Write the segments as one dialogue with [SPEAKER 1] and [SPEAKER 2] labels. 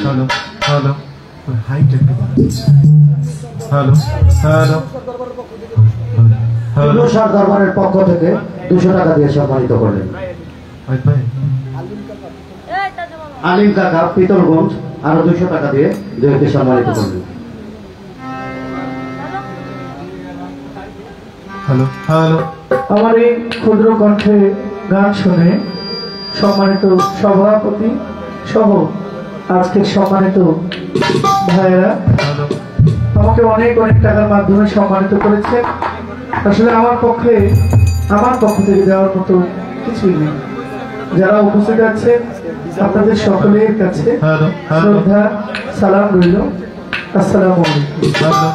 [SPEAKER 1] Hello hello height একটু hello hello hello
[SPEAKER 2] সার দরবারের পক্ষ থেকে 200 টাকা দিয়ে সম্মানিত করলেন আলিম কাকা পিতলগঞ্জ আরো 200 টাকা দিয়ে দুইকে সম্মানিত করলেন।
[SPEAKER 1] হ্যালো হ্যালো
[SPEAKER 3] আমার এই ক্ষুদ্র কণ্ঠে গান শুনে সম্মানিত সভাপতি সহ আজকের সম্মানিত ভাইয়েরা আমাকে অনেক অনেক টাকার মাধ্যমে সম্মানিত করেছে। আসলে আমার পক্ষ থেকে দেওয়ার মতো কিছুই নেই। যারা উপস্থিত আছে আপনাদের সকলের কাছে শ্রদ্ধা সালাম রইল। আসসালামু আলাইকুম।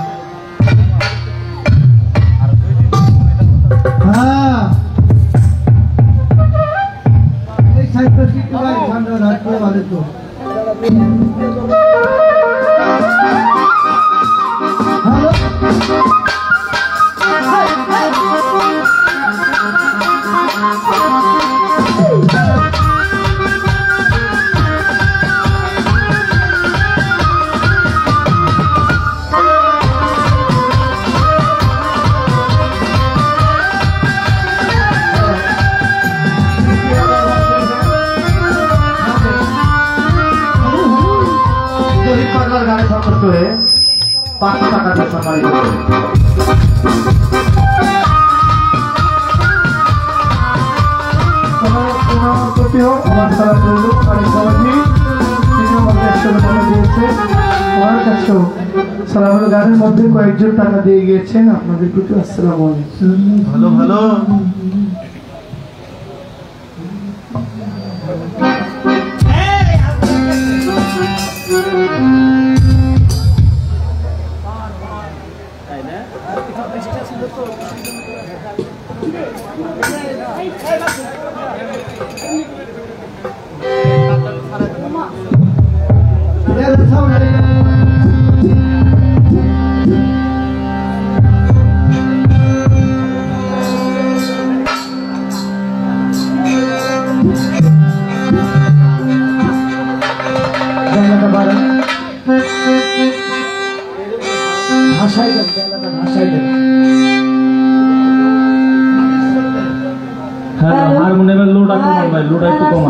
[SPEAKER 2] গানে সন্তুষ্ট হয়ে 500 টাকা দিয়ে সম্মানিত করলেন।
[SPEAKER 3] আমার সালাম রইল। অনেক সমাজী তিনি আমাদের একসাথে টাকা দিয়েছে। আমার কাছেও সালাম গানের মধ্যে কয়েকজন টাকা দিয়ে গিয়েছেন। আপনাদের প্রতি আসসালামু আলাইকুম।
[SPEAKER 1] ভালো ভালো
[SPEAKER 3] ভাষাই দেন বেলাটা ভাষাই দেন।
[SPEAKER 4] হ্যাঁ হারমোনিয়ামের লোড একটু কমান ভাই, লোড একটু কমান।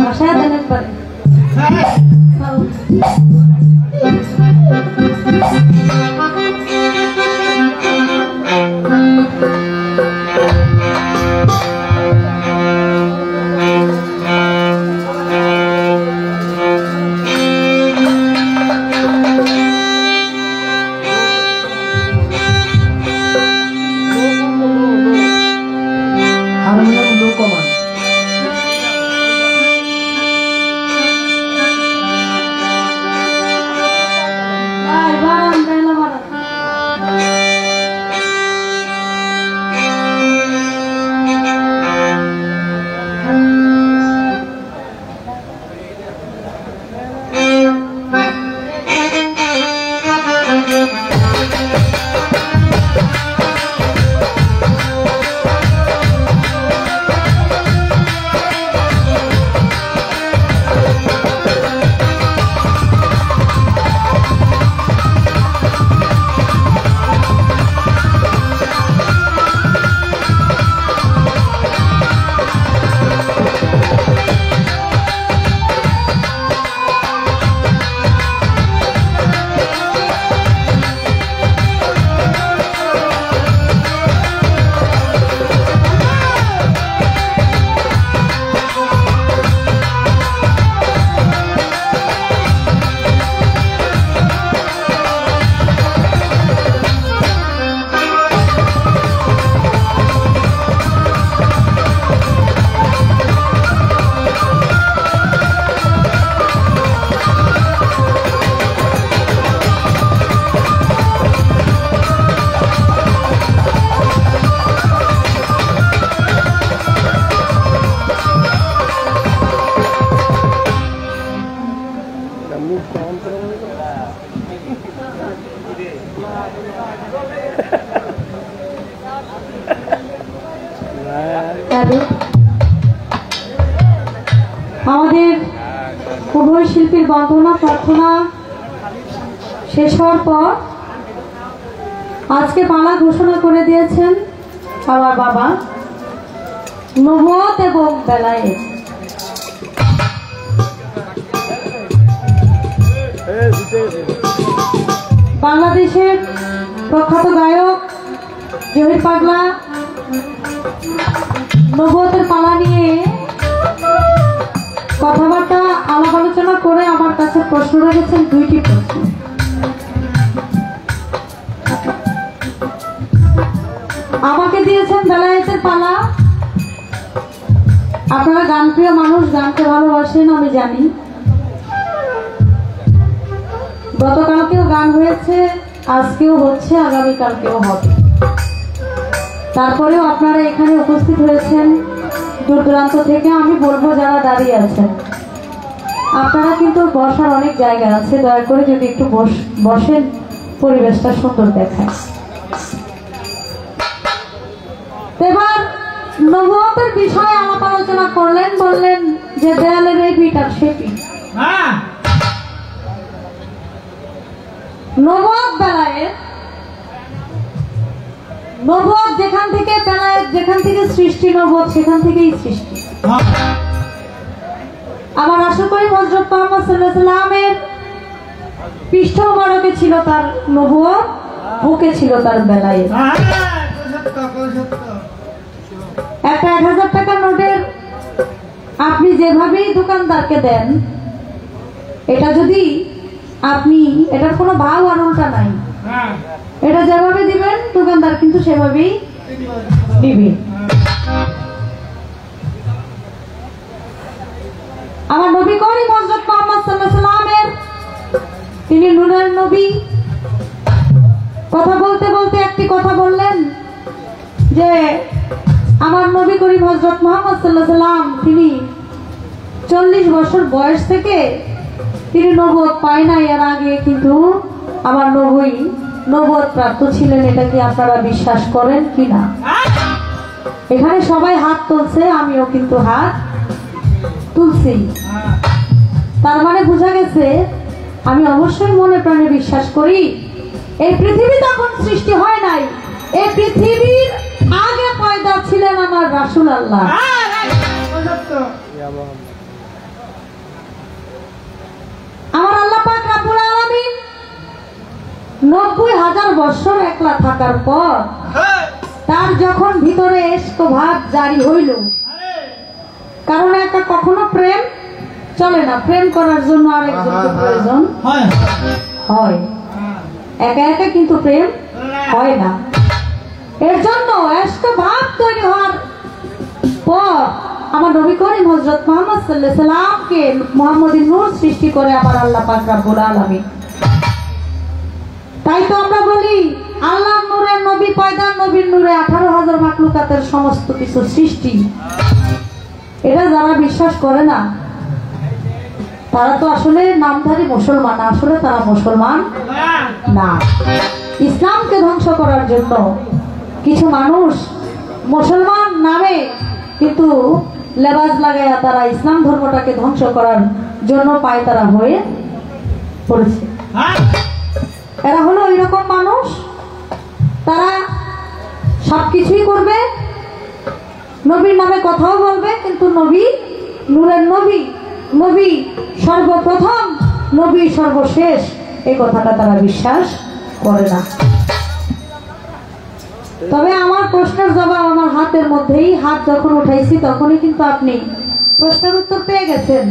[SPEAKER 5] ভাষায় দেন একবার।
[SPEAKER 3] হারমোনিয়াম লো কমান।
[SPEAKER 5] আমাদের উভয় শিল্পীর বন্দনা প্রার্থনা শেষ হওয়ার পর আজকে পালা ঘোষণা করে দিয়েছেন আমার বাবা নবুয়ত এবং বেলায়েত। বাংলাদেশের প্রখ্যাত গায়ক জহির পাগলা নবুয়তের পালা নিয়ে কথাবার্তা আলাপ আলোচনা করে আমার কাছে প্রশ্ন রেখেছেন, দুইটি প্রশ্ন। আমাকে দিয়েছেন বেলায়েতের পালা। আপনারা গানপ্রিয় মানুষ, গানকে ভালোবাসেন আমি জানি। গতকালকেও গান হয়েছে, আজকেও হচ্ছে, আগামীকালকেও হবে। তারপরেও আপনারা এখানে উপস্থিত হয়েছেন দূর দূরান্ত থেকে। আমি বলবো যারা দাঁড়িয়ে আছেন, আপনারা কিন্তু বসার অনেক জায়গা আছে, দয়া করে যদি একটু বসেন, পরিবেশটা সুন্দর দেখায়। এবার নবুয়তের বিষয়ে আলাপ আলোচনা করলেন, বললেন যে দেয়ালের এই পিঠ আর সে পিঠ। নবুয়ত বেলায়েত, নবুয়ত যেখান থেকে, বেলায়েত যেখান থেকে সৃষ্টি, নবুয়ত সেখান থেকেই সৃষ্টি। আমার আশা করি হযরত মুহাম্মদ সাল্লাল্লাহু আলাইহি ওয়াসাল্লামের পৃষ্ঠ মোবারকে ছিল তার নবুয়ত, বুকে ছিল তার বেলায়েত। একটা 1000 টাকার নোটের আপনি যেভাবেই দোকানদারকে দেন, এটা যদি আপনি, এটার কোনো ভাব আর উল্টা নাই, এটা যেভাবে দিবেন দোকানদার কিন্তু সেভাবেই দিবে। আমার নবী করিম হযরত মুহাম্মদ সাল্লাল্লাহু আলাইহি ওয়াসাল্লামের, তিনি নূরের নবী। কথা বলতে বলতে একটি কথা বললেন যে আমার নবী করিম হযরত মুহাম্মদ সাল্লাল্লাহু আলাইহি ওয়াসাল্লাম, তিনি 40 বছর বয়স থেকে তিনি নবুয়ত পায় না, এর আগে কিন্তু আমার নবী নবুয়ত প্রাপ্ত ছিলেন। এটা কি আপনারা বিশ্বাস করেন কিনা? এখানে সবাই হাত তুলছে, আমিও কিন্তু হাত তুলছি। তার মানে বোঝা গেছে আমি অবশ্যই মনে প্রাণে বিশ্বাস করি এই পৃথিবী তখন সৃষ্টি হয় নাই, এই পৃথিবীর আগে পয়দা ছিলেন আমার রাসূলুল্লাহ। আমার আল্লাহ পাক রব্বুল আলামিন 90,000 বছর একলা থাকার পর তার যখন ভিতরে ইশক ভাব জারি হইল, কারণ একা কখনো প্রেম চলে না, প্রেম করার জন্য আরেকজনের প্রয়োজন হয়, একা একা কিন্তু প্রেম হয় না। এর জন্য ইশক ভাব তৈরি হওয়ার পর আমার নবী করিম হযরত মুহাম্মদ সাল্লাল্লাহু আলাইহি ওয়াসাল্লামকে মুহাম্মদী নূর সৃষ্টি করে আমার আল্লাহ পাক রব্বুল আলামিন। তাই তো আমরা বলি আল্লাহর নূরের নবী পয়দা, নবীর নূরে 18,000 মাখলুকাতের সমস্ত কিছু সৃষ্টি। এটা যারা বিশ্বাস করে না তারা তো আসলে নামধারী মুসলমান, আসলে তারা মুসলমান না। ইসলামকে ধ্বংস করার জন্য কিছু মানুষ মুসলমান নামে কিন্তু লেবাস লাগাইয়া তারা ইসলাম ধর্মটাকে ধ্বংস করার জন্য পায়তারা হয়ে পড়েছে। এরা হলো এরকম মানুষ, তারা সবকিছুই করবে, নবীর নামে কথাও বলবে, কিন্তু নবী নূরের নবী, নবী সর্বপ্রথম, নবী সর্বশেষ, এই কথাটা তারা বিশ্বাস করে না। তবে আমার প্রশ্নের জবাব আমার হাতের মধ্যেই, হাত যখন উঠাইছি তখনই কিন্তু আপনি প্রশ্নের উত্তর পেয়ে গেছেন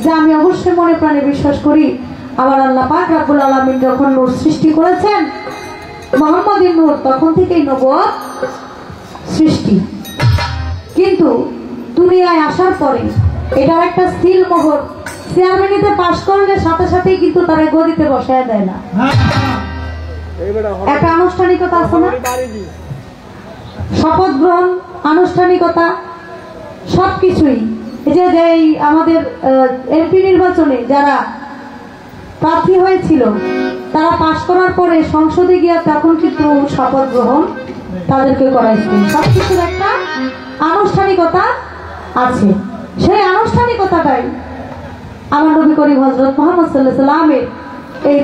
[SPEAKER 5] যে আমি অবশ্যই মনে প্রাণে বিশ্বাস করি আমার আল্লাহ পাক রব্বুল আলামিন যখন নূর সৃষ্টি করেছেন, মুহাম্মদী নূর, তখন থেকেই নবুয়ত সৃষ্টি। কিন্তু দুনিয়ায় আসার পরে এটার একটা সিল মোহর, চেয়ারম্যানিতে পাশ করলে সাথে সাথেই কিন্তু তারা গদিতে বসায় দেয় না, একটা আনুষ্ঠানিকতা আছে না, শপথ গ্রহণ, আনুষ্ঠানিকতা, সবকিছুই। এই যে আমাদের এমপি নির্বাচনে যারা প্রার্থী হয়েছিল তারা পাশ করার পরে সংসদে গিয়ে তখন কিন্তু শপথ গ্রহণ তাদেরকে করাইছে। সবকিছুর একটা আনুষ্ঠানিকতা আছে। সেই আনুষ্ঠানিকতাটাই আমার নবী করিম হযরত মুহাম্মদ সাল্লাল্লাহু আলাইহি ওয়াসাল্লামের এই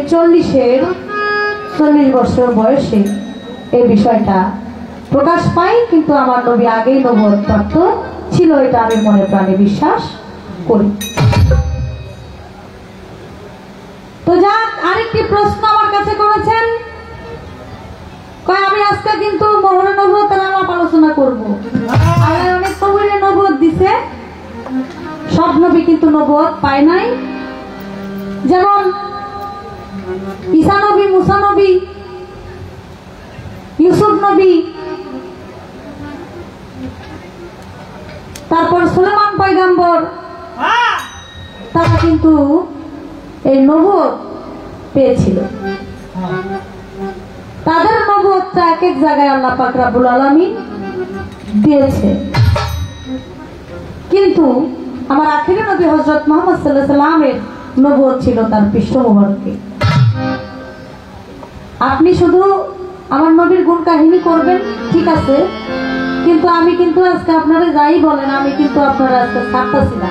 [SPEAKER 5] 40 বছর বয়সে এই বিষয়টা প্রকাশ পায়। কিন্তু আমার নবী আগেই নবুয়ত প্রাপ্ত ছিল, এটা আমি মনে প্রাণে বিশ্বাস করি। তো যাক, আরেকটি প্রশ্ন আমার কাছে করেছেন, কয় আমি আজকে কিন্তু মোহরে নবুয়তের আলাপ আলোচনা করবো। আর অনেক নবীরে নবুয়ত দিছে, সব নবী কিন্তু নবুয়ত পায় নাই। যেমন ঈসা নবী, মুসা নবী, ইউসুফ নবী, তারপর সুলেমান পয়গম্বর, তারা কিন্তু এই নবুয়ত পেয়েছিল। তাদের নবুয়তটা এক এক জায়গায় আল্লাহ পাক রব্বুল আলামিন দিয়েছে। কিন্তু আমার আখিরি নবী হযরত মুহাম্মদ সাল্লাল্লাহু আলাইহি ওয়াসাল্লামের নবুয়ত ছিল তার পৃষ্ঠ মুবারকে। আপনি শুধু আমার নবীর গুণ কাহিনী করবেন, ঠিক আছে, কিন্তু আমি কিন্তু আজকে আপনারা যাই বলেন, আমি কিন্তু আপনারা আজকে ছাড়তেছি না।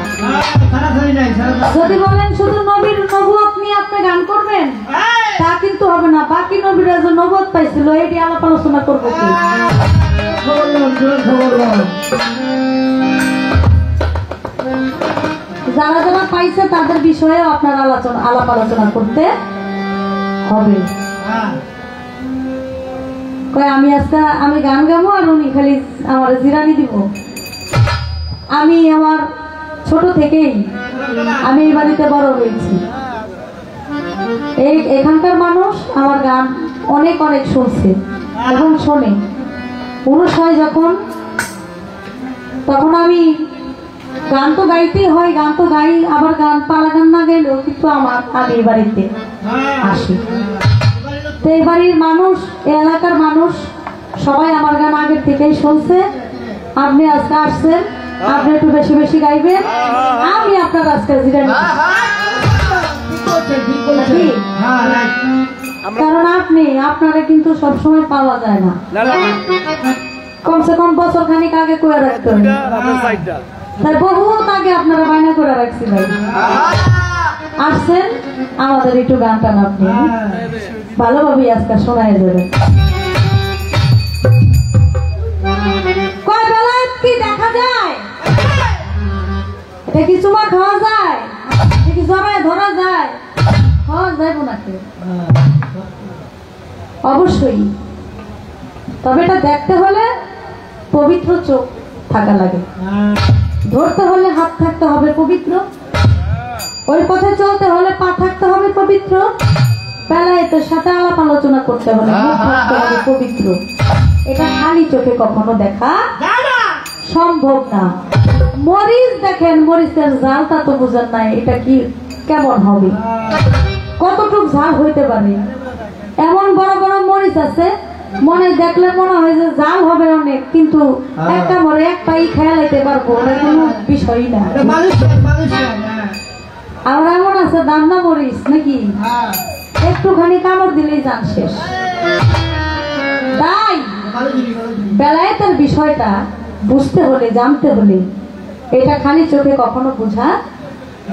[SPEAKER 5] যদি বলেন শুধু নবীর নবুয়ত নিয়ে আপনি গান করবেন, তা কিন্তু হবে না। বাকি নবীরা যে নবুয়ত পাইছিল এটি আলাপ আলোচনা করবো কি? যারা যারা পাইছে তাদের বিষয়ে আপনার আলাপ আলোচনা করতে হবে। আমি আজকে আমি গান গাবো আর উনি খালি আমার জিরানি দিব। আমি আমার ছোট থেকেই আমি এই বাড়িতে বড় হয়েছি। এখানকার মানুষ আমার গান অনেক অনেক শুনছে এবং শোনে। পুরুষ হয় যখন, তখন আমি গান তো গাইতেই হয়, গান তো গাই, আবার গান পালা গান না গাইলেও কিন্তু আমি এই বাড়িতে আসি। তো এই বাড়ির মানুষ, এই এলাকার মানুষ সবাই আমার গান আগের থেকেই শুনছে। আপনি আজকে আসছেন, আপনি একটু বেশি বেশি গাইবেন, আমি আপনার আজকে জিরানি। কারণ আপনারা কিন্তু সবসময় পাওয়া যায় না, কমসে কম বছর খানিক আগে করে রাখতে হবে। তাই বহুত আগে আপনারা বায়না করে রাখছিলেন, আসছেন, আমাদের একটু গান টান আপনি ভালোভাবে আজকে শোনায় যাবেন। কয় বেলায় কি দেখা যায়? এটা কি চুমা খাওয়া যায়? এটা কি জবায় ধরা যায়? খাওয়া যাইব নাকি? অবশ্যই। তবে এটা দেখতে হলে পবিত্র চোখ থাকা লাগে, ধরতে হলে হাত থাকতে হবে পবিত্র, ওই পথে চলতে হলে পা থাকতে হবে পবিত্র, বেলায়েতের সাথে আলাপ আলোচনা করতে হলে মুখ থাকতে হবে পবিত্র। এটা খালি চোখে কখনো দেখা সম্ভব না। মরিচ দেখেন, মরিচের ঝালটা তো বুঝেন নাই, এটা কি কেমন হবে, কতটুক ঝাল হইতে পারে। এমন বড় বড় মরিচ আছে, মনে দেখলে মনে হয় যে জাল হবে অনেক, কিন্তু একটা মরে একটাই খেয়ালাইতে পারবো, ওটা কোনো বিষয় না। আর এমন আছে দান্না মরিচ নাকি, একটুখানি কামড় দিলেই জান শেষ। তাই বেলায়েতের বিষয়টা বুঝতে হলে, জানতে হলে, এটা খালি চোখে কখনো বোঝা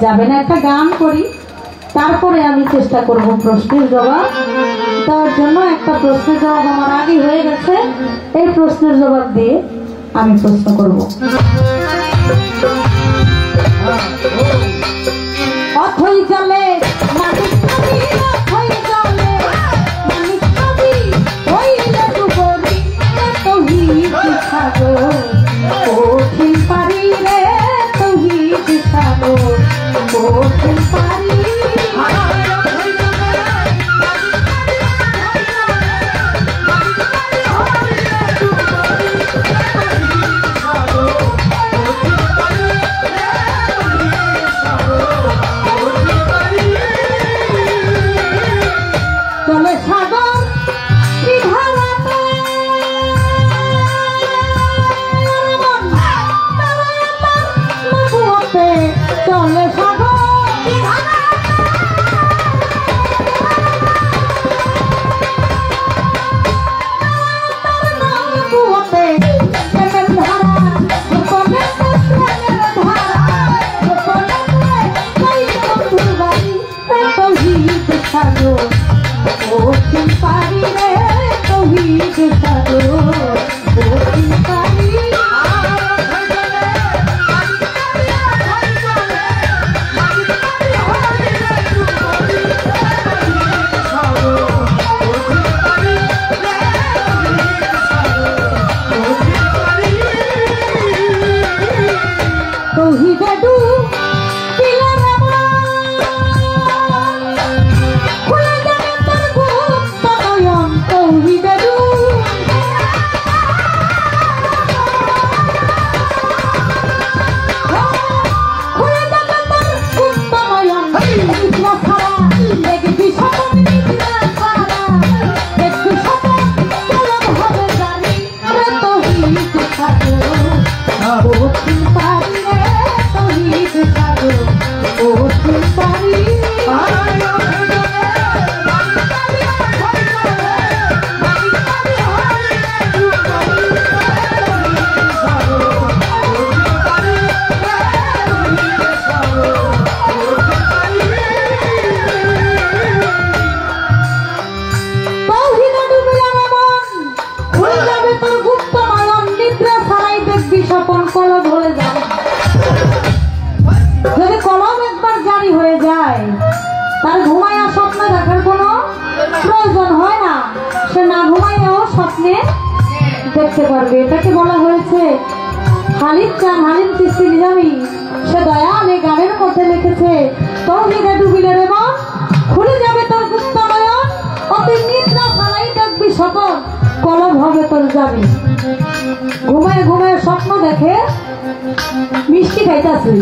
[SPEAKER 5] যাবে না। একটা গান করি, তারপরে আমি চেষ্টা করব প্রশ্নের জবাব দেওয়ার জন্য। একটা প্রশ্নের জবাব আমার আগে হয়ে গেছে, এই প্রশ্নের জবাব দিয়ে আমি প্রশ্ন করব। অথই জলে মানিক নবী, অথই জলে মানিক নবী, হইলে ডুবরি তৌহিদ সাগর, কঠিন পারি রে তৌহিদ সাগর, কঠিন পারি। তৌহিদু পিলার খুলে যাবে তোর গুপ্ত নয়ন তৌহিদু খুলে যাবে তোর গুপ্ত নয়ন ইচ্ছা ছাড়া দেখবি স্বপন নিদ্রা ছাড়া দেখবি স্বপন চলন হবে জানি রে তৌহিদ সাধু ওঠি পারি রে তৌহিদ সাধু ওঠি পারি যদি কলম একবার জারি হয়ে যায় তার ঘুমায়া স্বপ্ন দেখার কোনো প্রয়োজন হয় না, সে না ঘুমাইয়াও স্বপ্নে দেখতে পারবে। এটাকে বলা হয়েছে হালিম চান হালিম চিস্তি নিজামি, সে দয়াল এই গানের মধ্যে লিখেছে তৌহিদে ডুবিলে রে মন খুলে যাবে তোর গুপ্ত নয়ন অতি নিদ্রা ছাড়াই দেখবি স্বপন কলম হবে তোর যাবি। ঘুমায় ঘুমায় স্বপ্ন দেখে মিষ্টি খাইতেছে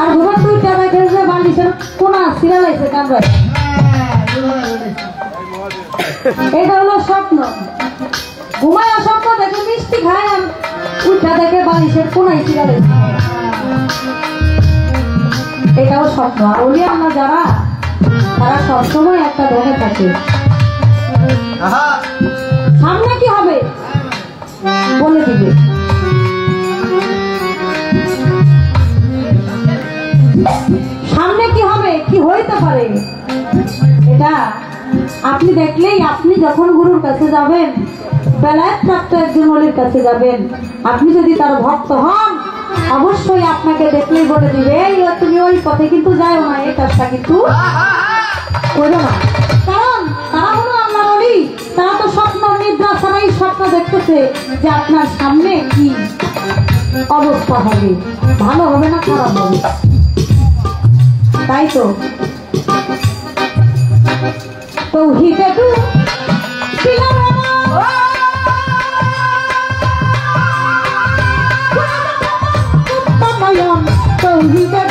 [SPEAKER 5] আর ঘুমার দুইটা দেখে যে বালিশের কোনা সিরালাইছে কামড়ায়, এটা হলো স্বপ্ন। ঘুমায় স্বপ্ন দেখে মিষ্টি খায় আর উঠা দেখে বালিশের কোনায় সিরালাইছে, এটাও স্বপ্ন। আর ওলিয়া আমরা যারা তারা সবসময় একটা ধরে থাকে সামনে কি হবে বলে দিবে। সামনে কি হবে কি হইতে পারে এটা আপনি দেখলেই, আপনি যখন গুরুর কাছে যাবেন বেলায়েত প্রাপ্ত একজন ওলির কাছে যাবেন, আপনি যদি তার ভক্ত হন অবশ্যই আপনাকে দেখলেই বলে দিবে তুমি ওই পথে কিন্তু যাও না, এই কাজটা কিন্তু করো না। কারণ তারা হলো আল্লাহর ওলি, তারা তো স্বপ্ন নিদ্রা ছাড়াই স্বপ্ন দেখতেছে যে আপনার সামনে কি অবস্থা হবে, ভালো হবে না খারাপ হবে। তাই তো তৌহিদে পিলার তৌহিদে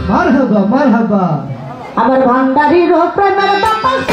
[SPEAKER 3] মারহাবা মারহাবা
[SPEAKER 5] আমার ভান্ডারির প্রেমের বাতাস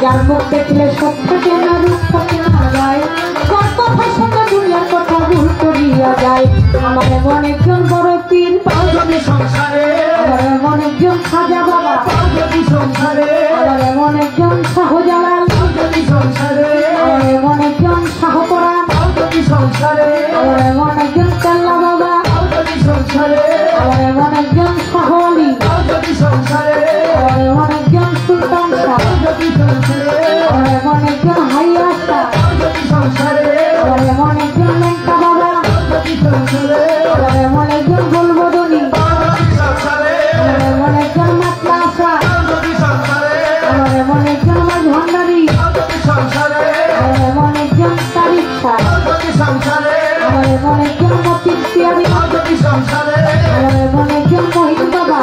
[SPEAKER 5] যার মুখ দেখলে সব থাকে না রূপ থাকে না যায় যার কথা শুনে দুনিয়ার কথা ভুল করিয়া যায় আমার এমন একজন বড় পীর সংসারে আমার এমন একজন খাজা বাবা সংসারে আমার এমন একজন শাহজালাল সংসারে আমার এমন একজন শাহপরাণ সংসারে আমার এমন একজন কাল্লা বাবা সংসারে আমার এমন একজন শাহ আলী সংসারে আমার এমন একজন সুলতান শাহ আমার এমন একজন হাইয়া শাহ আমার এমন একজন লেঙ্কা বাবা আমার এমন একজন গোলবদনী আমার এমন একজন মাতলা শাহ আমার এমন একজন আমার ভান্ডারী আমার এমন একজন তারিক শাহ আমার এমন একজন মতির পিয়ারি আমার এমন একজন মহিন বাবা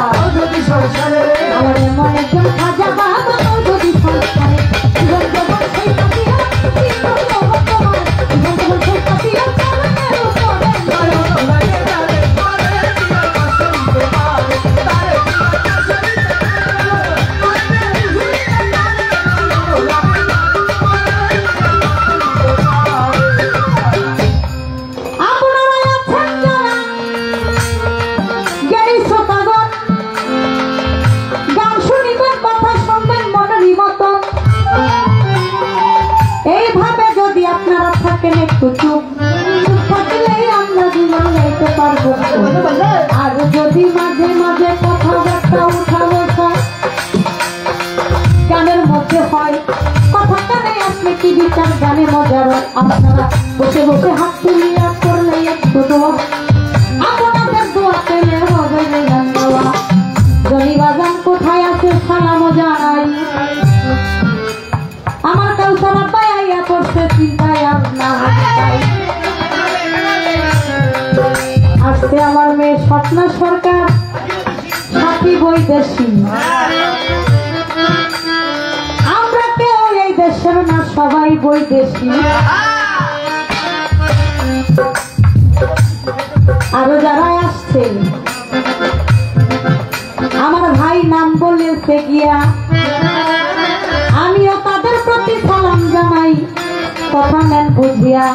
[SPEAKER 5] আমার এমন একজন খাজা বাবা যদি সংসারে জীবন যখন সেই কাটিয়া জীবন যখন তোমার জীবন যখন সেই কাটিয়া চরণের উপরে আপনারা আছেন যারা জ্ঞানী শ্রোতাগণ গান শুনিবেন কথা শুনবেন মনেরই মতন এইভাবে যদি আপনারা থাকেন একটু চুপ থাকলেই আমরা জীবন গাইতে পারবো আর যদি মাঝে মাঝে কথাবার্তা উঠা বসা গানের মধ্যে হয় কথা কানে আসলে কি বিচার গানে মজার আপনারা বসে বসে হাত তুলিয়া করলে একটু দোয়া আপনাদের দোয়া পেলে হবে গান দেওয়া জনি বাজান কোথায় আছে সালাম জানাই আমার কাউসারা পাইয়া পড়ছে চিন্তায় আর না আসছে আমার মেয়ে স্বপ্না সরকার সাথী বৈদেশী আমরা কেউ এই দেশের না সবাই বৈদেশী আরো যারা আসছে আমার ভাই নাম বলেছে গিয়া আমিও তাদের প্রতি সালাম জানাই কথা নেন বুঝিয়া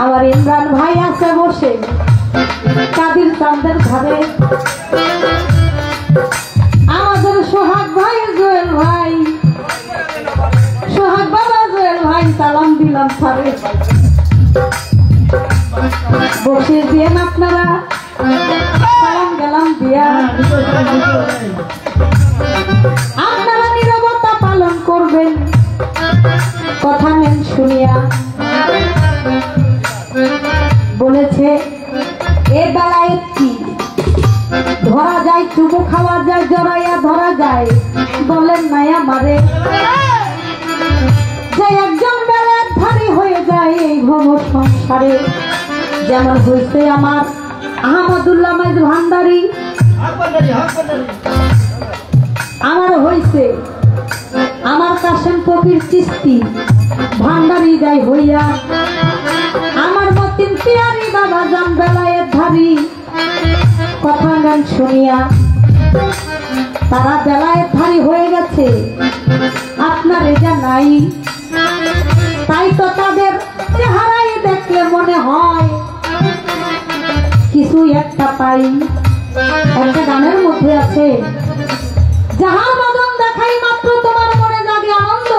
[SPEAKER 5] আমার ইমরান ভাই আছে বসে কাদির চাঁদের ঘরে আমাদের সোহাগ ভাই জুয়েল ভাই সোহাগ বাবা জুয়েল ভাই সালাম দিলাম সারে বসে দিয়ে আপনারা সালাম গেলাম দিয়া আপনারা নীরবতা পালন করবেন কথা নেন শুনিয়া বলেছে এ বেলায় কি ধরা যায় চুমু খাওয়া যায় জড়াইয়া ধরা যায় বলেন নাই আমারে যে একজন বেলায় ধারী হয়ে যায় এই ভব সংসারে যেমন হয়েছে আমার আহমদুল্লাহ মাইজ ভান্ডারী আমার হয়েছে আমার কাশেম ফকির চিস্তি ভান্ডারী যাই হইয়া আমার মতিন পিয়ারি বাবা জান বেলায়ের ধারী কথা গান শুনিয়া তারা বেলায়ের ধারী হয়ে গেছে আপনার এটা নাই তাই তো তাদের চেহারাই দেখলে মনে হয় কিছু কিছু একটা পাই। একটা গানের মধ্যে আছে, যাহার বদন দেখাই মাত্র তোমার মনে জাগে আনন্দ,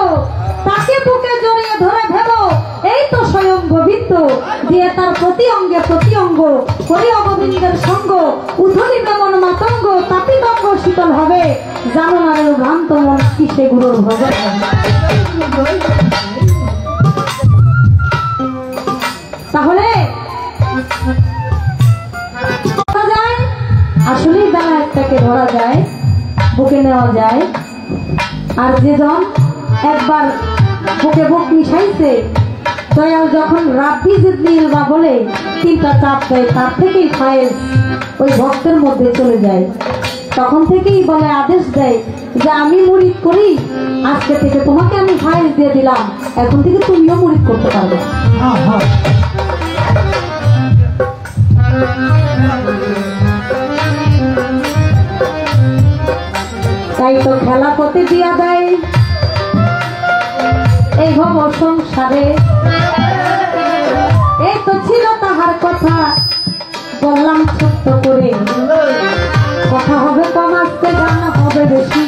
[SPEAKER 5] তাকে বুকে জড়িয়ে ধরে ভেবো এই তো স্বয়ং গোবিন্দ, দিয়ে তার প্রতি অঙ্গে প্রতি অঙ্গ করি অগোবিন্দের সঙ্গ, উথলিবে মন মাতঙ্গ, তাপিত অঙ্গ শীতল হবে, জানো না রে ভ্রান্ত মন কিসে গুরুর ভজন। তাহলে আসলে বেলা একটাকে ধরা যায়, বুকে নেওয়া যায়। আর যেজন একবার বুকে বুক মিশাইছে, দয়াল যখন রাব্বি জিবরিল বা বলে তিনটা চাপ দেয়, তার থেকেই ফায়েজ ওই ভক্তের মধ্যে চলে যায়। তখন থেকেই বলে আদেশ দেয় যে আমি মুরিদ করি, আজকে থেকে তোমাকে আমি ফায়েজ দিয়ে দিলাম, এখন থেকে তুমিও মুরিদ করতে পারবে। তাই তো খেলা করতে দিয়া দেয় এই ভব সংসারে। এই তো ছিল তাহার কথা, বললাম ছোট্ট করে, কথা হবে কম আসতে গান হবে বেশি,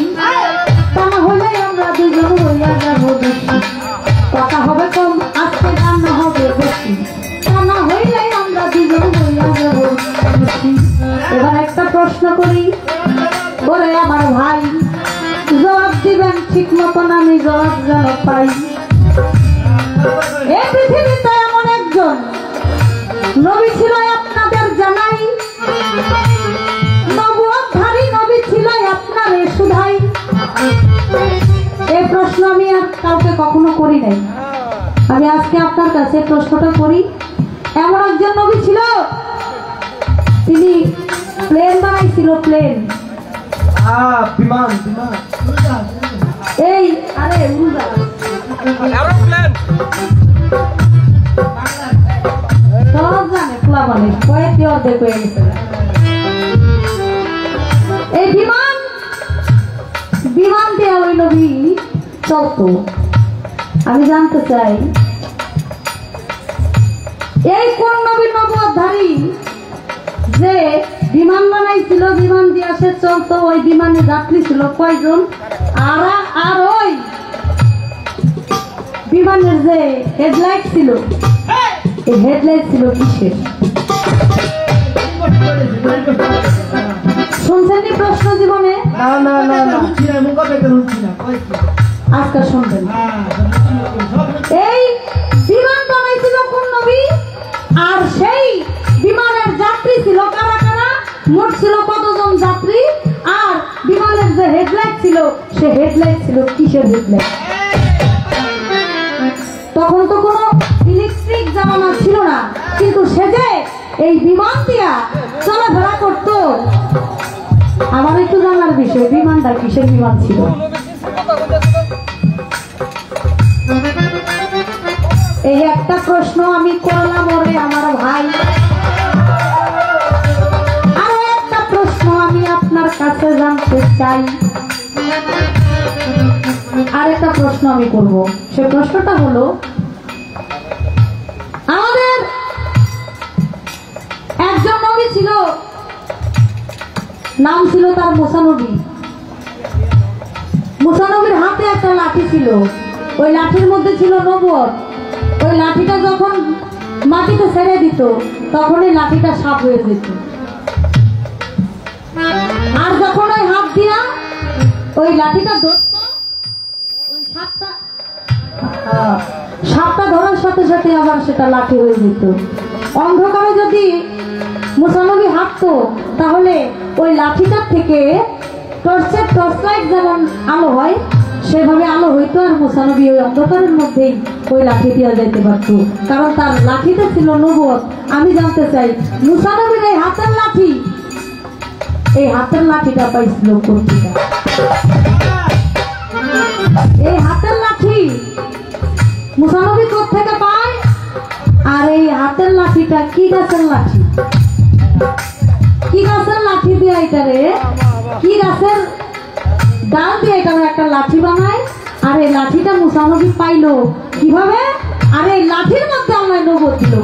[SPEAKER 5] তা না হলে আমরা দুজন হইয়া যাব বেশি। কথা হবে কম আসতে গান হবে বেশি, তা না হইলে আমরা দুজন হইয়া যাব বেশি। এবার একটা প্রশ্ন করি, বলে আমার ভাই জবাব দিবেন ঠিক মতন, আমি জবাব যেন পাই। এই পৃথিবীতে এমন একজন নবী ছিল আপনাদের জানাই, নবুয়তধারী নবী ছিল আপনার শুধাই। এই প্রশ্ন আমি আর কাউকে কখনো করি নাই, আমি আজকে আপনার কাছে প্রশ্নটা করি। এমন একজন নবী ছিল, তিনি প্লেন বানাইছিল, প্লেন
[SPEAKER 3] বিমান
[SPEAKER 5] এই আরে সব জানে খোলা মানে কয়েকটি অর্ধেক হয়ে গেছে। এই বিমান দিয়ে ওই নবী চলতো। আমি জানতে চাই এই কোন নবী নবুয়তধারী যে বিমান বানাইছিল, বিমান দিয়ে সে চলতো, ওই বিমানে যাত্রী ছিল কয়জন, আর ওই বিমানের যে হেডলাইট ছিল, এই হেডলাইট ছিল কিসের? শুনছেন নি প্রশ্ন জীবনে? আজকাল শুনবেন। এই বিমান বানাইছিল কোন নবী, আর সেই বিমানের যাত্রী ছিল কারা কারা, মোট ছিল কতজন যাত্রী, আর বিমানের যে হেডলাইট ছিল সে হেডলাইট ছিল কিসের হেডলাইট? তখন তো কোনো ইলেকট্রিক জামানা ছিল না, কিন্তু সে যে এই বিমান দিয়া চলাফেরা করতো। আমার একটু জানার বিষয়, বিমানটা কিসের বিমান ছিল? এই একটা প্রশ্ন আমি করলাম ওরে আমার ভাই। আর একটা প্রশ্ন আমি আপনার কাছে জানতে চাই, আর একটা প্রশ্ন আমি করব। সে প্রশ্নটা হলো, আমাদের একজন নবী ছিল, নাম ছিল তার মুসা নবী। মুসা নবীর হাতে একটা লাঠি ছিল, ওই লাঠির মধ্যে ছিল নবুয়ত। ওই লাঠিটা যখন মাটিতে ছেড়ে দিত তখন ওই লাঠিটা সাপ হয়ে যেত, আর যখন ওই হাত দিয়া ওই লাঠিটা ধরত, ওই সাপটা ধরার সাথে সাথে আবার সেটা লাঠি হয়ে যেত। অন্ধকারে যদি মুসা নবী হাঁটতো তাহলে ওই লাঠিটার থেকে টর্চ লাইট যেমন আলো হয় সেভাবে আলো হইতো, আর মুসা নবী ওই অন্ধকারের মধ্যেই ওই লাঠি দিয়া যাইতে পারতো, কারণ তার লাঠিতে ছিল নবুয়ত। আমি জানতে চাই, মুসা নবীর এই হাতের লাঠি, এই হাতের লাঠিটা পাইছিল কোথেকে? এই হাতের লাঠি মুসা নবী কোথেকে পায়? আর এই হাতের লাঠিটা কি গাছের লাঠি? কি গাছের লাঠি দিয়ে এটারে, কি গাছের ডাল দিয়ে এটারে একটা লাঠি বানায়? আর এই লাঠিটা মুসা নবী পাইলো কিভাবে? আর এই লাঠির মধ্যে আল্লাহ নবুয়ত দিল।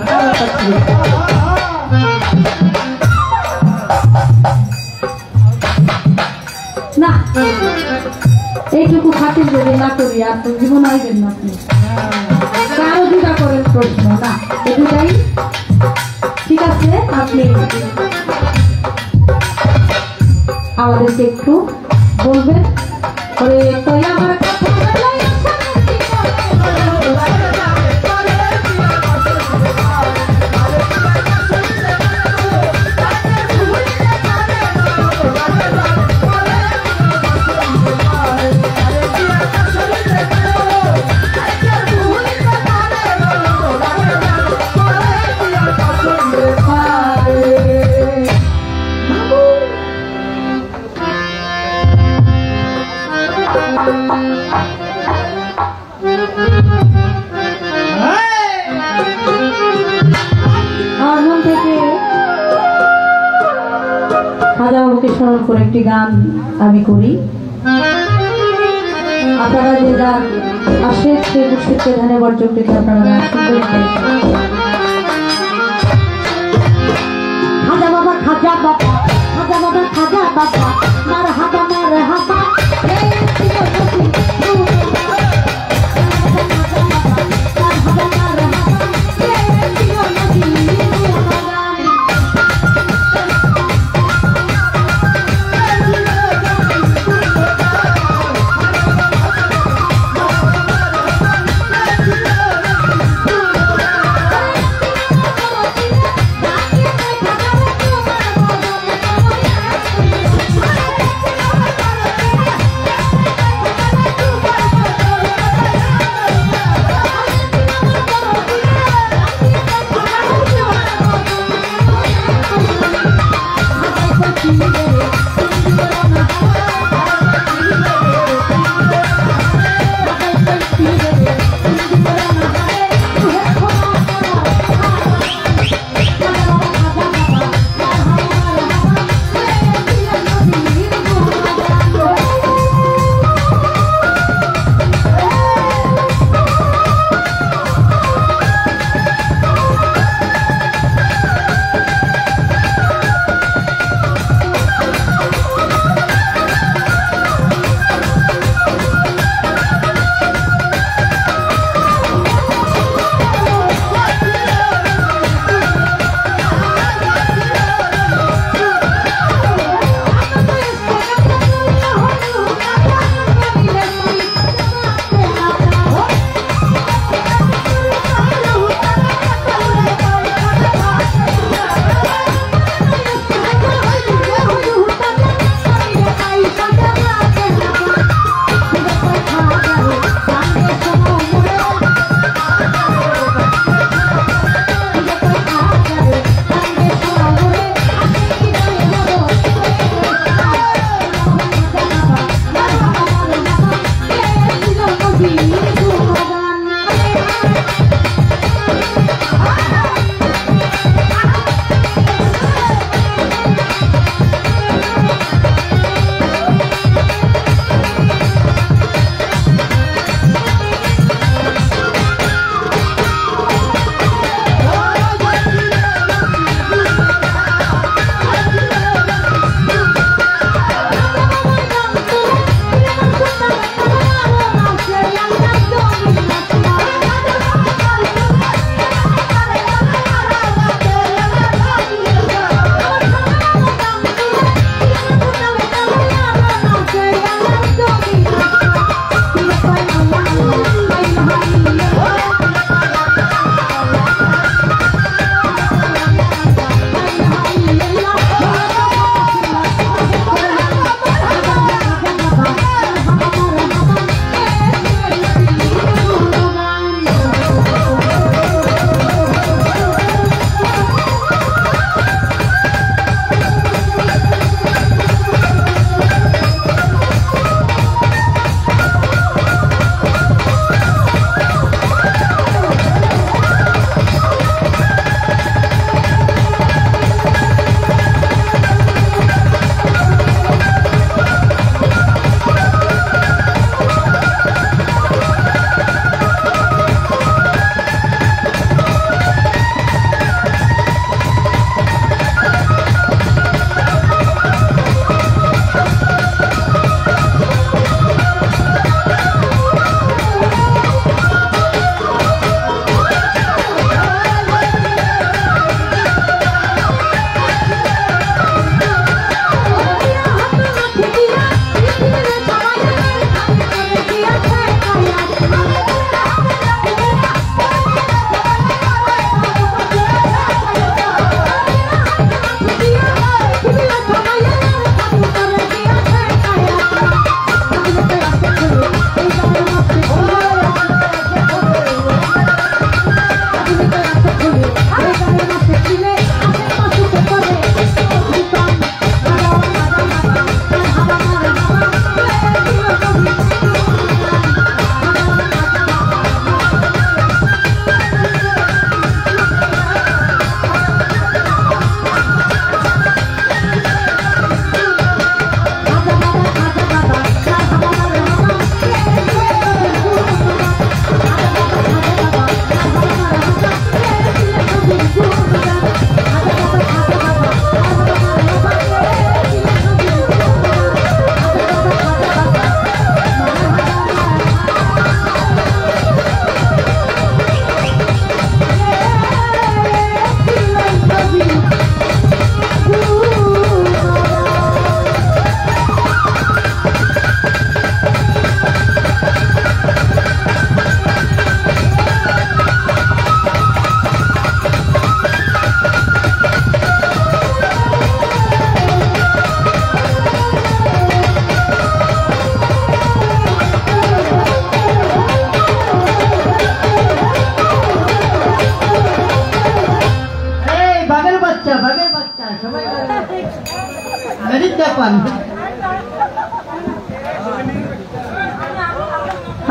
[SPEAKER 5] যদি না করি আর তো জীবন আইবেন না আপনি কারো দুটা করেন প্রশ্ন না এই দুটাই ঠিক আছে আপনি আমাদেরকে একটু বলবেন ওরে তুই আমার কথা খাজাবাবুকে স্মরণ করে একটি গান আমি করি আপনারা যে গান আসে সে মুর্শিদকে ধানে বর্জক দেখে আপনারা গান শুনতে খাজা বাবা খাজা বাবা খাজা বাবা খাজা বাবা মার হাবা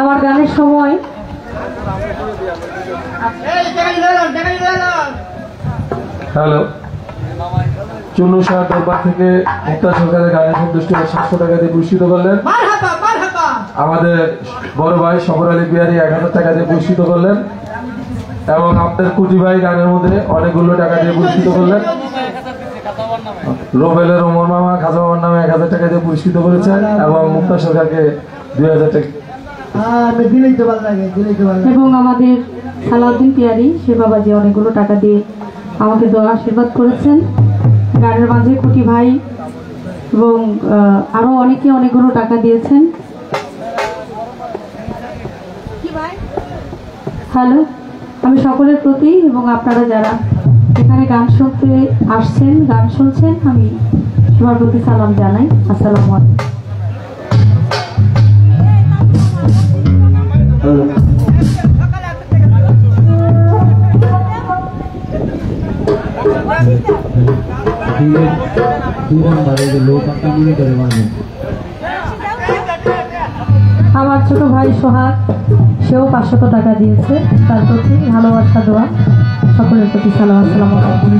[SPEAKER 5] আমার গানের সময়
[SPEAKER 1] হ্যালো, চুন্নু শাহ দরবার থেকে মুক্তা সরকারের গানের সন্তুষ্টি 700 টাকা দিয়ে পুরস্কৃত করলেন। আমাদের বড় ভাই সফর আলী বিহারি 1000 টাকা দিয়ে পুরস্কৃত করলেন এবং আপনাদের কুটি ভাই গানের মধ্যে অনেকগুলো টাকা দিয়ে পুরস্কৃত করলেন। রোবেলের ওমর মামা খাজা মামার নামে 1000 টাকা দিয়ে পুরস্কৃত করেছেন এবং মুক্তা সরকারকে 2000 টাকা।
[SPEAKER 5] এবং আমাদের সালাউদ্দিন পিয়ারি সে বাবাজি অনেকগুলো টাকা দিয়ে আমাকে দোয়া আশীর্বাদ করেছেন। গানের মাঝে কুটি ভাই এবং আরো অনেকে অনেকগুলো টাকা দিয়েছেন। হ্যালো, আমি সকলের প্রতি এবং আপনারা যারা এখানে গান শুনতে আসছেন, গান শুনছেন, আমি সবার প্রতি সালাম জানাই। আসসালামু আলাইকুম। আমার ছোট ভাই সোহাগ সেও 500 টাকা দিয়েছে। তার প্রতি ভালোবাসা দোয়া, সকলের প্রতি সালাম। আসসালামু আলাইকুম।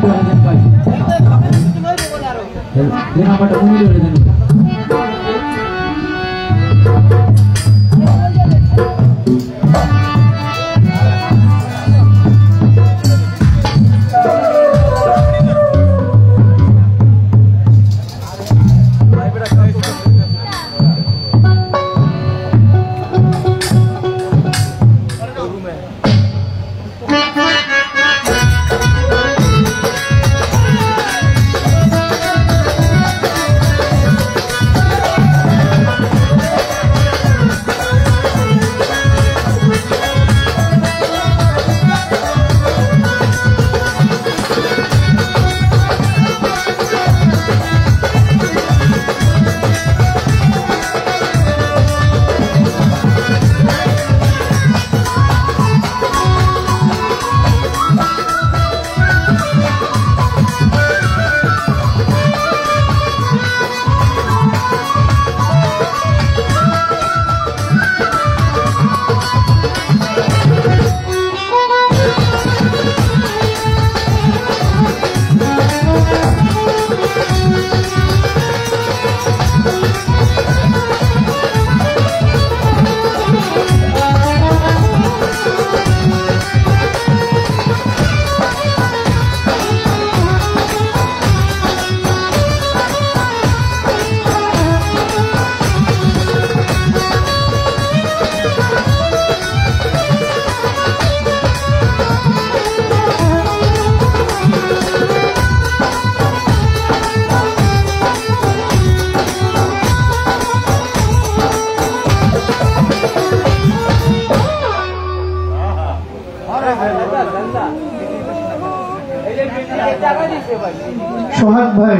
[SPEAKER 3] সোহাগ ভাই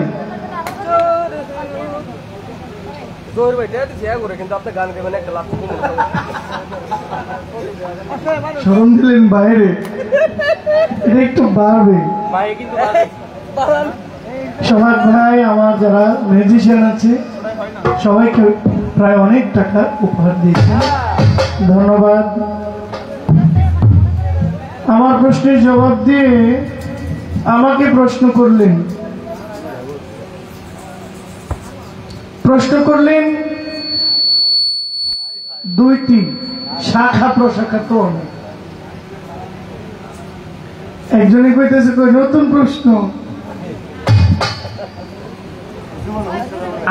[SPEAKER 3] স্মরণ দিলেন বাইরে, এটা একটু বাড়বে। সোহাগ ভাই আমার যারা মিউজিশিয়ান আছে সবাইকে প্রায় অনেক টাকা উপহার দিয়েছে, ধন্যবাদ। আমার প্রশ্নের জবাব দিয়ে আমাকে প্রশ্ন করলেন দুইটি শাখা প্রশাখা তো অনেক। একজনে কইতেছে নতুন প্রশ্ন,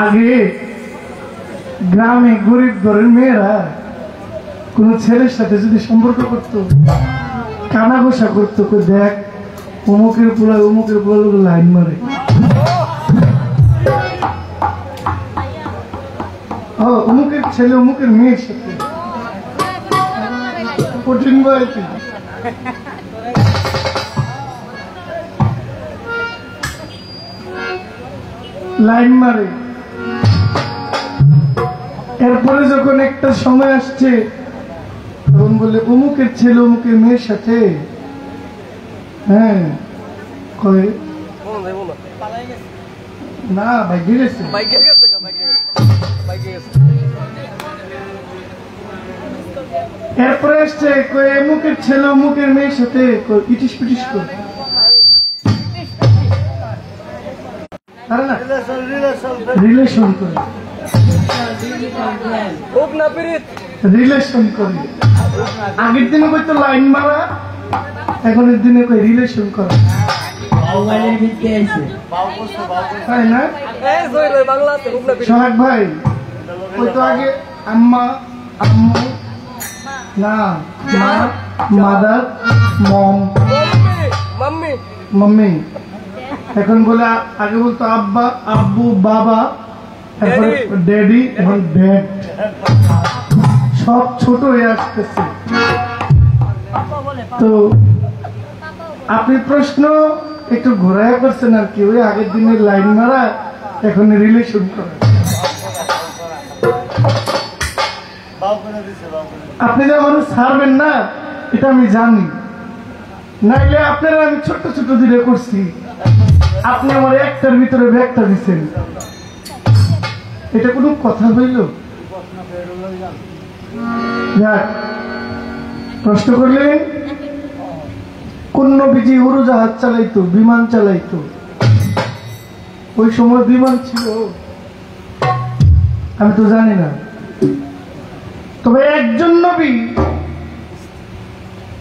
[SPEAKER 3] আগে গ্রামে গরিব ঘরের মেয়েরা কোন ছেলের সাথে যদি সম্পর্ক করতো, কানা ঘোষা করতো, দেখ অমুকের পোলা লাইন মারে, অমুকের ছেলে অমুকের মেয়ের সাথে কঠিন বয়সে লাইন মারে। এরপরে যখন একটা সময় আসছে তখন বলে অমুকের ছেলে অমুকের মেয়ের সাথে, হ্যাঁ কয় না বাইকে গেছে এরপরে আসছে মুখের ছেলে মুখের মেয়ের সাথে ইটিস পিটিস করে রিলেশন করে রিলেশন করে আগের দিনে কইতো লাইন মারা এখনের দিনে কই রিলেশন করা তাই না সোহাগ ভাই ওই তো আগে আম্মা আম্মু না মা মাদার মম মাম্মি এখন বলে আগে বলতো আব্বা আব্বু বাবা তারপরে ড্যাডি এখন ড্যাড সব ছোট হয়ে আসতেছে তো আপনি প্রশ্ন একটু ঘোরায় করছেন আর কি ওই আগের দিনের লাইন মারা এখন রিলেশন করে আপনি যে মানুষ ছাড়বেন না এটা আমি জানি নাইলে আপনারা আমি ছোট ছোট দিলে করছি আপনি আমার একটার ভিতরে ব্যাগটা দিচ্ছেন এটা কোনো কথা হইল যাক প্রশ্ন করলেন কোন নবীজি উড়োজাহাজ চালাইতো বিমান চালাইতো ওই সময় বিমান ছিল আমি তো জানি না তবে একজন নবী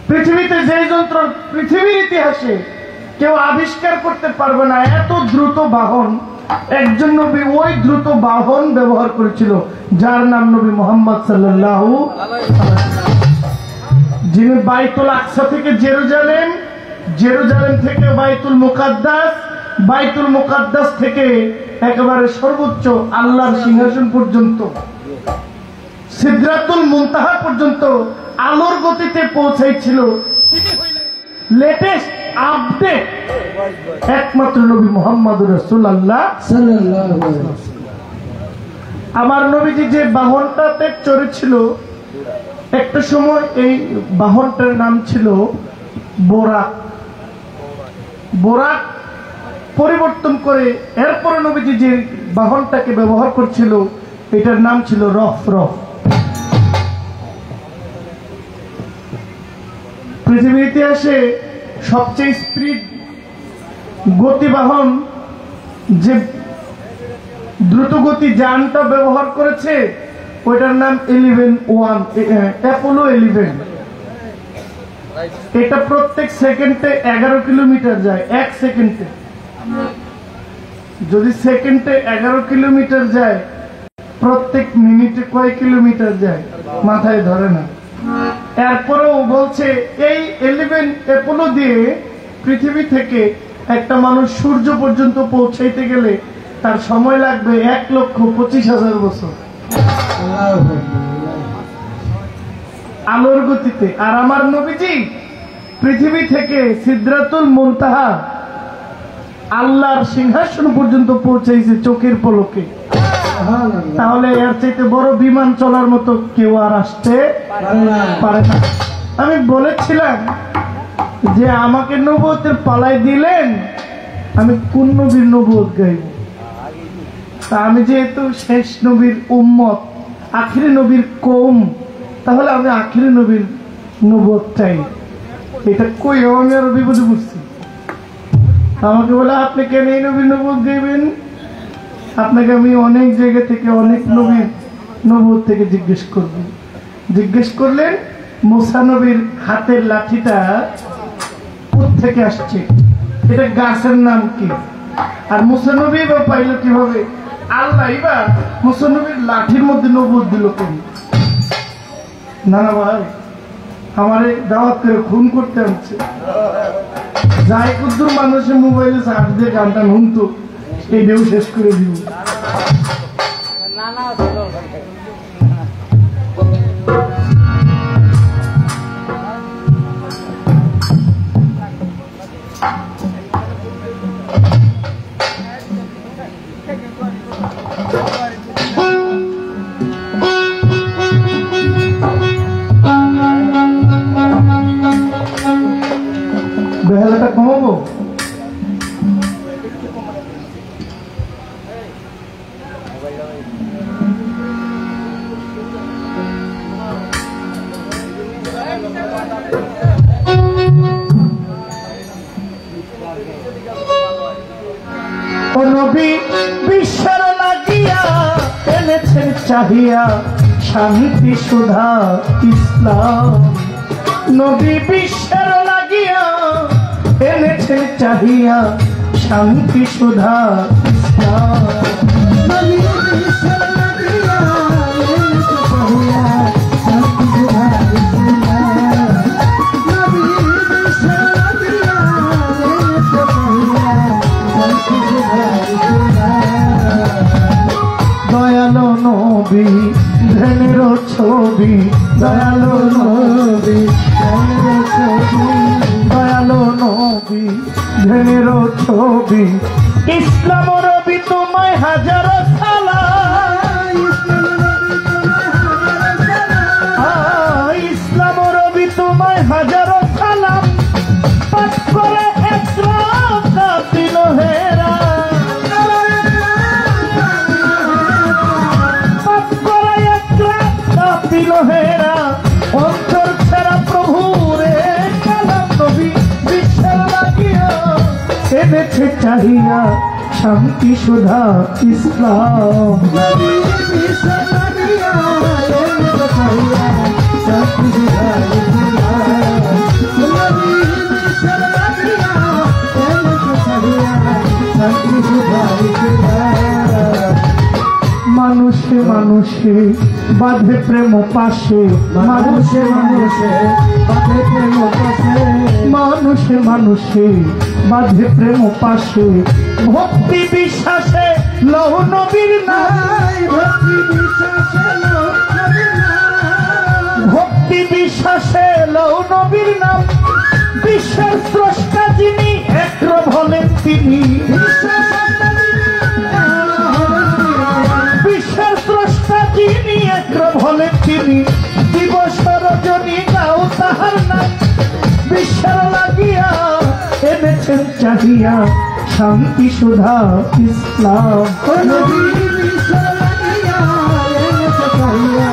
[SPEAKER 3] পৃথিবীতে যে যন্ত্র পৃথিবীর ইতিহাসে কেউ আবিষ্কার করতে পারবে না এত দ্রুত বাহন একজন নবী ওই দ্রুত বাহন ব্যবহার করেছিল যার নাম নবী মুহাম্মদ সাল্লাল্লাহু আলাইহি ওয়াসাল্লাম যিনি বাইতুল আকসা থেকে জেরুজালেম জেরুজালেম থেকে বাইতুল মুকাদ্দাস থেকে একেবারে সর্বোচ্চ আল্লাহর সিংহাসন পর্যন্ত সিদরাতুল মুনতাহা পর্যন্ত আলোর গতিতে পৌঁছাইছিল লেটেস্ট আপডেট একমাত্র নবী মুহাম্মদুর রাসূলুল্লাহ সাল্লাল্লাহু আলাইহি ওয়াসাল্লাম আমার নবীজি যে বাহনটাতে চড়েছিল একটা সময় এই বাহনটার নাম ছিল বোরাক বোরাক পরিবর্তন করে এরপরে নবীজি যে বাহনটাকে ব্যবহার করছিল এটার নাম ছিল রফ পৃথিবীর ইতিহাসে সবচেয়ে স্পিড গতিবাহন যে দ্রুতগতি যানটা ব্যবহার করেছে ওইটার নাম অ্যাপোলো 11 এটা প্রত্যেক সেকেন্ডে 11 কিলোমিটার যায় এক সেকেন্ডে যদি সেকেন্ডে 11 কিলোমিটার যায় প্রত্যেক মিনিটে কয় কিলোমিটার যায় মাথায় ধরে না এরপরেও বলছে এই 11 অ্যাপোলো দিয়ে পৃথিবী থেকে একটা মানুষ সূর্য পর্যন্ত পৌঁছাইতে গেলে তার সময় লাগবে 1,25,000 বছর আলোর গতিতে আর আমার নবীজি পৃথিবী থেকে সিদরাতুল মুনতাহা আল্লাহর সিংহাসন পর্যন্ত পৌঁছাইছে চোখের পলকে তাহলে এর চাইতে বড় বিমান চলার মতো কেউ আর আসতে পারে না আমি বলেছিলাম যে আমাকে নবুয়তের পালায় দিলেন আমি কোন নবীর নবুয়ত গাইব তা আমি যেহেতু শেষ নবীর উম্মত আখিরি নবীর কওম তাহলে আমি আখিরি নবীর নবুয়ত চাই এটা কই আমি আরো বিপদে পড়ছি আমাকে বলে আপনি কেন এই নবীর নবুয়ত গাইবেন আপনাকে আমি অনেক জায়গা থেকে অনেক নবীর নবুয়ত থেকে জিজ্ঞেস করলেন মুসা নবীর হাতের লাঠিটা কোথা থেকে আসছে এটা গাছের নাম কি আর মুসা নবী বা পাইল কিভাবে আল্লাহ বা মুসা নবীর লাঠির মধ্যে নবুয়ত দিল কেন না ভাই আমারে দাওয়াত করে খুন করতে আসছে যাই কুদ্দুর মানুষের মোবাইলে চার্জ দিয়ে গানটা শুনতো এইটাও শেষ করে দিব বেহালাটা কমাবো ও নবী বিশ্বের লাগিয়া এনেছেন চাহিয়া শান্তি সুধা ইসলাম। নবী বিশ্বের লাগিয়া এনেছেন চাহিয়া শান্তি সুধা ইসলাম। নবী বিশ্বের লাগিয়া এনেছেন চাহিয়া শান্তি সুধা ইসলাম। নবী বিশ্বের লাগিয়া এনেছেন চাহিয়া শান্তি সুধা ইসলাম। দয়ালো নবী ধ্যানের ছবি, দয়ালো নবী ধ্যানের ছবি, দয়ালো নবী ধ্যানের ছবি। ইসলাম রবি তোমায় হাজার সালাম, ইসলাম রবি তোমায় হাজার সালাম। পাঠ করে একরাত কাফিল হেরা, পাঠ করে একরাত কাফিল হেরা। অন্তর ছাড়া প্রভু রে কালাম। নবী বিশ্বের লাগিয়া এনেছে চাহিয়া শান্তি সুধা ইসলাম। নবী বিশ্বের লাগিয়া এনেছে চাহিয়া শান্তি সুধা ইসলাম। নবী বিশ্বের লাগিয়া এনেছে চাহিয়া শান্তি সুধা ইসলাম। মানুষে মানুষে বাঁধে প্রেম পাশে, মানুষে মানুষে বাঁধে প্রেম পাশে, মানুষে মানুষে বাঁধে প্রেম পাশে। ভক্তি বিশ্বাসে লৌ নবীর নাই, ভক্তি বিশ্বাসে লৌ নবীর নাম, ভক্তি বিশ্বাসে লৌ নবীর নাম। বিশ্বের স্রষ্টা যিনি একরব হলেন তিনি, বিশ্বের স্রষ্টা যিনি একরব হলেন তিনি। দিবস রজনী গাও তাহার নাম। বিশ্বের লাগিয়া এনেছেন চাহিয়া শান্তি সুধা ইসলাম। নবী বিশ্বের লাগিয়া এনেছে চাহিয়া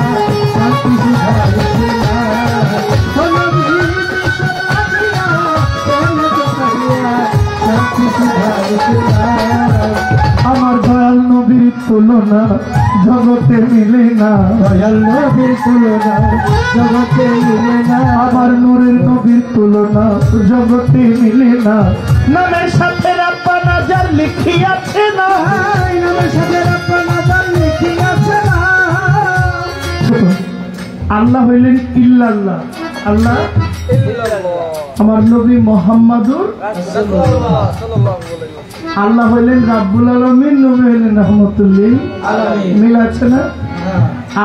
[SPEAKER 3] শান্তি সুধা ইসলাম। নবী বিশ্বের লাগিয়া এনেছে চাহিয়া শান্তি সুধা ইসলাম। আমার দয়াল নবীর তুলনা জগতে মিলে না, দয়াল নবীর তুলনা জগতে মিলে না। আমার নূরের নবীর তুলনা জগতে মিলে না। নামের সাথে রাব্বা নাজার লিখিয়াছে না, নামের সাথে রাব্বা নাজার লিখিয়াছে না। আল্লাহ হইলেন ইল্লাল্লাহ, আল্লাহ আমার নবী মুহাম্মাদুর রাসূলুল্লাহ। আল্লাহ হইলেন রাব্বুল আলামিন, নবী হইলেন রাহমাতুল লিল আলামিন। মিল আছে না?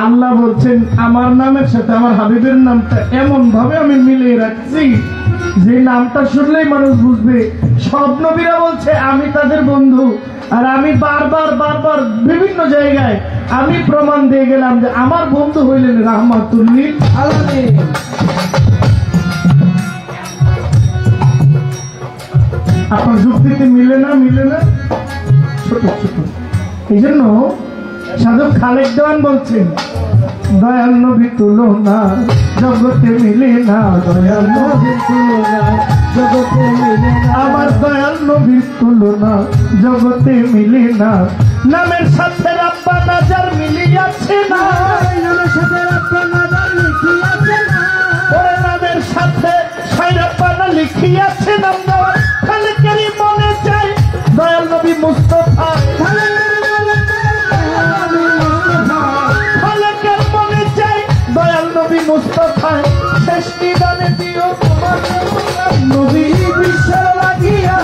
[SPEAKER 3] আল্লাহ বলছেন আমার নামের সাথে আমার হাবিবের নামটা এমন ভাবে আমি মিলিয়ে রাখছি যে নামটা শুনলেই মানুষ বুঝবে। সব নবীরা বলছে আমি তাদের বন্ধু, আর আমি বারবার বারবার বিভিন্ন জায়গায় আমি প্রমাণ দিয়ে গেলাম যে আমার বন্ধু হইলেন রাহমাতুল লিল আলামিন। আপনার যুক্তিতে মিলে না, মিলে না, ছোট ছোট। এই জন্য সাধক খালেক দেওয়ান বলছেন দয়াল নবী তুলনা জগতে মিলে না, দয়াল নবীর তুলনা জগতে মিলে না। আমার দয়াল নবীর তুলনা জগতে মিলে না। নামের সাথে রাব্বা নাজার মিলিয়াছে না, নামের সাথে রাব্বা নাজার লিখিয়াছে না। ওরে নামের সাথে সাইরাব্বা না লিখিয়াছে নাম দেওয়ার খালেকেরই মনে চাই দয়াল নবী মুস্তাফা। খালেকের মনে চাই দয়াল নবী মুস্তাফা। শেষ নিদানে দিও তোমার নবী বিশ্বের লাগিয়া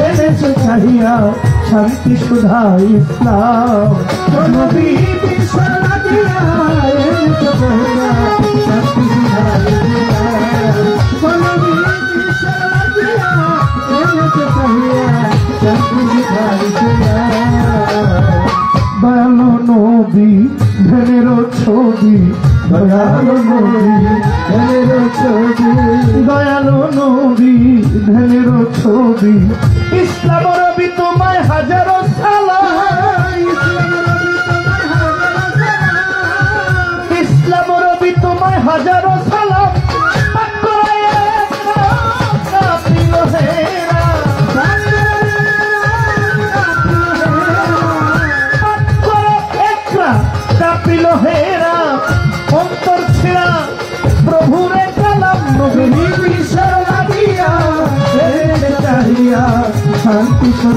[SPEAKER 3] এনেছে চাহিয়া শান্তি সুধা ইসলাম। নবী বিশ্বের লাগিয়া এনেছে চাহিয়া শান্তি সুধা ইসলাম। নবী বিশ্বের লাগিয়া এনেছে চাহিয়া শান্তি সুধা ইসলাম। দয়ালো নবী ধ্যানের ছবি, দয়ালো নবী ধ্যানের ছবি, দয়ালো নবী ধ্যানের ছবি। ইসলাম রবি তোমায় হাজারো সালাম, ইসলাম রবি তোমায়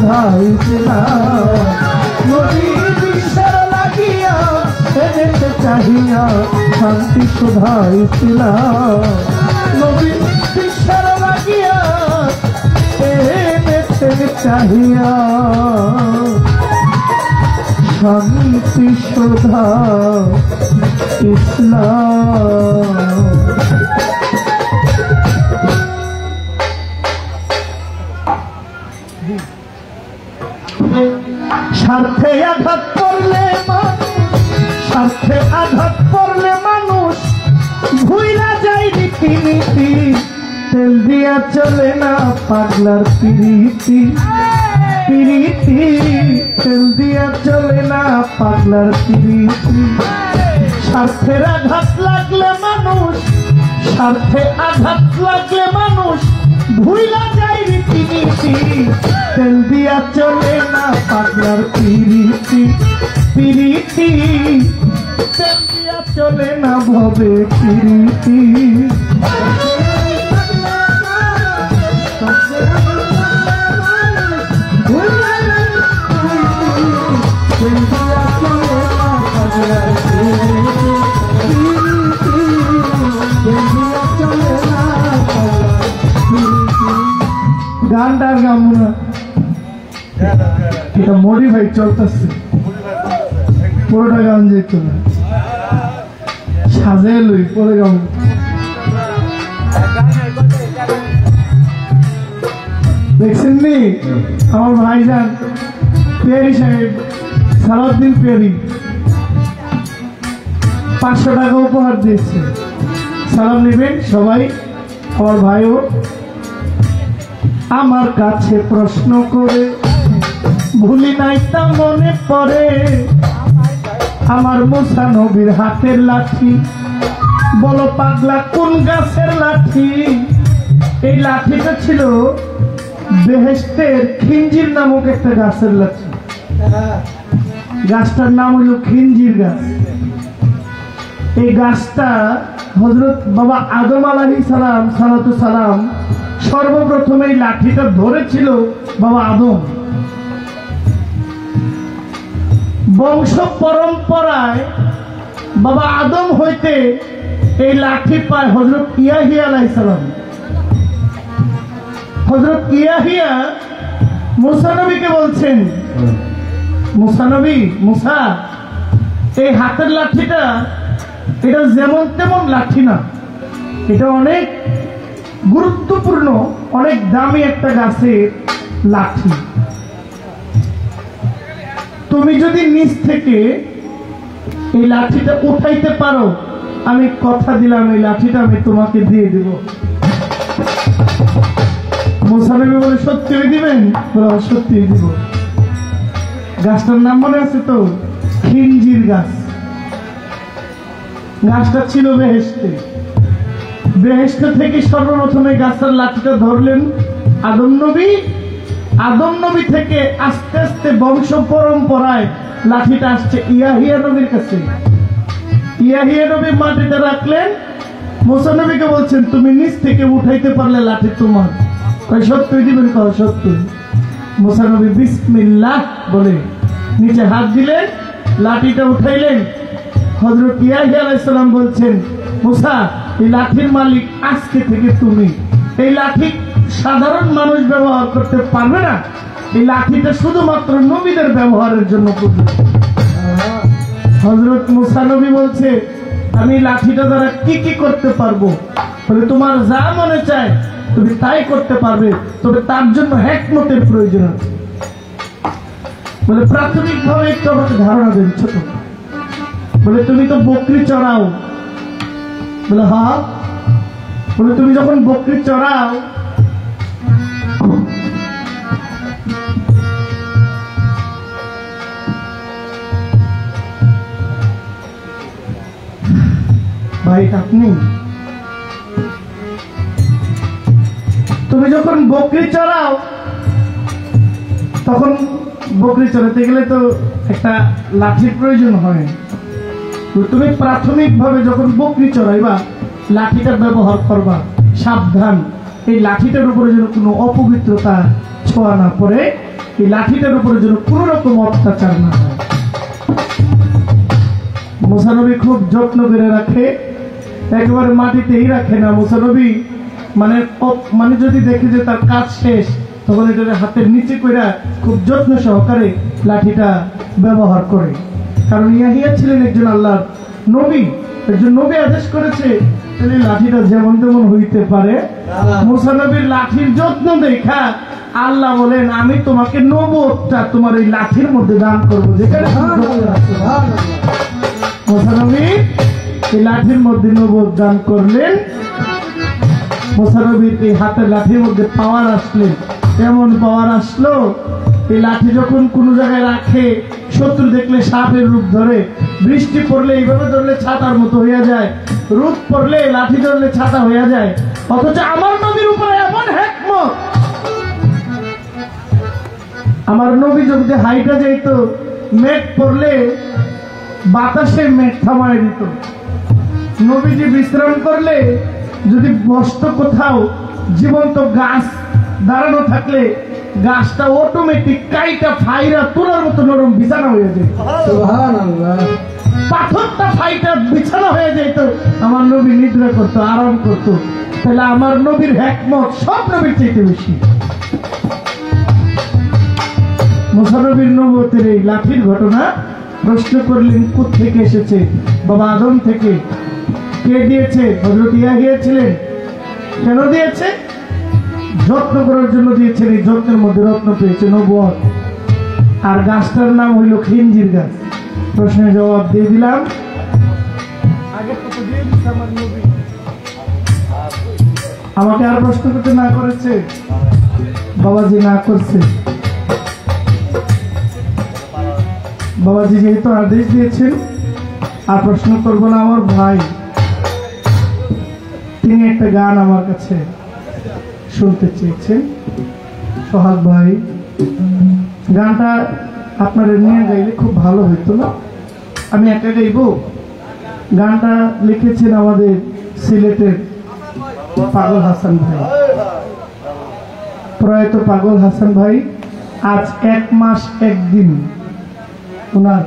[SPEAKER 3] সুধা ইসলাম নবী বিশ্বের লাগিয়া এনেছে চাহিয়া শান্তি সুধা ইসলাম নবী বিশ্বের লাগিয়া এনেছে চাহিয়া শান্তি সুধা ইসলাম। স্বার্থে আঘাত করলে স্বার্থে আঘাত করলে মানুষ ভুইলা যায় রীতিনীতি তেল দিয়া চলে না পাগলার প্রীতি প্রীতি তেল দিয়া চলে না পাগলার প্রীতি স্বার্থের আঘাত লাগলে মানুষ স্বার্থে আঘাত লাগলে মানুষ ভুইলা যায় রীতিনীতি তেল দিয়া চলে না পাগলার প্রীতি প্রীতি তেল দিয়া চলে না ভবে প্রীতি গানটার গাবো না, এটা মডিফাই চলতেছে, পুরোটা গান যেত না, সাজে লই পরে গাবো। দেখছেন নি আমার ভাইজান পেয়ারি সাহেব সারাদিন পেয়ারি 500 টাকা উপহার দিয়েছে, সালাম নেবেন সবাই। আমার ভাইও আমার কাছে প্রশ্ন করে ভুলি নাই তা মনে পড়ে আমার মুসা নবীর হাতের লাঠি, বলো পাগলা কোন গাছের লাঠি? এই লাঠিটা ছিল বেহেশতের খিঞ্জির নামক একটা গাছের লাঠি, গাছটার নাম হলো খিঞ্জির গাছ। এই গাছটা হযরত বাবা আদম আলাইহিস সালাম সালাতু সালাম সর্বপ্রথম এই লাঠিটা ধরেছিল বাবা আদম। বংশ পরম্পরায় বাবা আদম হইতে এই লাঠি পায় হযরত ইয়াহিয়া আলাইহিস সালাম। হযরত ইয়াহিয়া মুসা নবীকে বলছেন, মুসা নবী, মুসা এই হাতের লাঠিটা এটা যেমন তেমন লাঠি না, এটা অনেক গুরুত্বপূর্ণ, অনেক দামি একটা গাছের লাঠি। তুমি যদি নিচ থেকে এই লাঠিটা উঠাইতে পারো, আমি কথা দিলাম এই লাঠিটা আমি তোমাকে দিয়ে দেব। মুসা নবী বলে সত্যি দিবেন? সত্যি দিব। গাছটার নাম মনে আছে তো? খিঞ্জির গাছ। গাছটা ছিল বেহেশতে। বেহেশতে থেকে সর্বপ্রথমে গাছের লাঠিটা ধরলেন আদম নবী। আদম নবী থেকে আস্তে আস্তে বংশ পরম্পরায় লাঠিটা আসছে ইয়াহিয়া নবীর কাছে। ইয়াহিয়া নবী মাটিতে রাখলেন, মুসা নবীকে বলছেন তুমি নিচ থেকে উঠাইতে পারলে লাঠি তোমার। সত্যই দিবেন? সত্যই। মুসা নবী বিসমিল্লাহ বলে নিচে হাত দিলেন, লাঠিটা উঠাইলেন। হযরত ইয়াহিয়া আলাইহিস সালাম বলছেন, মুসা এই লাঠির মালিক আজকে থেকে তুমি। এই লাঠি সাধারণ মানুষ ব্যবহার করতে পারবে না, এই লাঠিটা শুধুমাত্র নবীদের ব্যবহারের জন্য প্রযোজ্য। হযরত মুসা নবী বলছে, আমি লাঠিটা দ্বারা কি কি করতে পারবো? বলে তোমার যা মনে চায় তুমি তাই করতে পারবে, তবে তার জন্য হিকমতের প্রয়োজন আছে। বলে প্রাথমিকভাবে একটু আমাকে ধারণা দেন ছোট। বলে তুমি তো বকরি চড়াও। বলে হ্যাঁ। বলে তুমি যখন বকরি চড়াও ভাই আপনি, তুমি যখন বকরি চড়াও তখন বকরি চড়াতে গেলে তো একটা লাঠির প্রয়োজন হয়। তুমি প্রাথমিকভাবে যখন বকরি চড়াইবা লাঠিটা ব্যবহার করবা, সাবধান এই লাঠিটার উপরে যেন কোনো অপবিত্রতা ছোঁয়া না পড়ে, এই লাঠিটার উপরে যেন কোনো রকম অত্যাচার না হয়। মুসা নবী খুব যত্ন করে রাখে, একেবারে মাটিতেই রাখে না। মুসা নবী মানে যদি দেখে যে তার কাজ শেষ, তখন এটা হাতের নিচে করে খুব যত্ন সহকারে লাঠিটা ব্যবহার করে। কারণ ইয়াহিয়া ছিলেন একজন আল্লাহর নবী, একজন নবী আদেশ করেছে তাহলে লাঠিটা যেমন তেমন হইতে পারে। মুসা নবীর লাঠির যত্ন দেখা আল্লাহ বলেন, আমি তোমাকে নবুয়তটা তোমার এই লাঠির মধ্যে দান করবো, যেখানে মুসা নবী এই লাঠির মধ্যে নবুয়ত দান করলেন। মুসা নবীর এই হাতের লাঠির মধ্যে পাওয়ার আসলেন, এমন পাওয়ার আসলো এই লাঠি যখন কোন জায়গায় রাখে, শত্রু দেখলে সাপের রূপ ধরে, বৃষ্টি পড়লে এইভাবে ধরলে ছাতার মতো হইয়া যায়, রোদ পড়লে লাঠি ধরলে ছাতা হইয়া যায়। অথচ আমার নবীর উপরে এমন হিকমত, আমার নবী যদি হাইটা যাইত, মেঘ পড়লে বাতাসে মেঘ থামায় দিত। নবীজি বিশ্রাম করলে যদি বসত কোথাও, জীবন্ত গাছ দাঁড়ানো থাকলে গাছটা অটোমেটিক কাইটা ফাইরা তোলার মতো নরম বিছানা হয়ে যেত। পাথরটা ফাইটা বিছানা হয়ে যেত, আমার নবী নিদ্রা করতো, আরাম করতো। তাহলে আমার নবীর হিকমত সব নবীর চাইতে বেশি। মুসা নবীর নবুয়তের এই লাঠির ঘটনা প্রশ্ন করলেন, কোত্থেকে এসেছে? বাবা আদম থেকে। কে দিয়েছে? হযরত ইয়াহিয়া ছিলেন। কেন দিয়েছে? যত্ন করার জন্য দিয়েছেন। এই যত্নের মধ্যে রত্ন পেয়েছে, নবুয়ত। আর গাছটার নাম হইল খিনজির গাছ। প্রশ্নের জবাব দিয়ে দিলাম। আগে তো দিয়ে দিচ্ছে আমার নবী। আমাকে আর প্রশ্ন করতে না করেছে? বাবাজি না করছে। বাবাজি যেহেতু আদেশ দিয়েছেন, আর প্রশ্ন করবো না। আমার ভাই, তিনি একটা গান আমার কাছে শুনতে চেয়েছেন। সোহাগ ভাই, গানটা আপনারা নিয়ে গাইলে খুব ভালো হইতো না? আমি একা গাইব? গানটা লিখেছেন আমাদের সিলেটের পাগল হাসান ভাই, প্রয়াত পাগল হাসান ভাই। আজ 1 মাস 1 দিন ওনার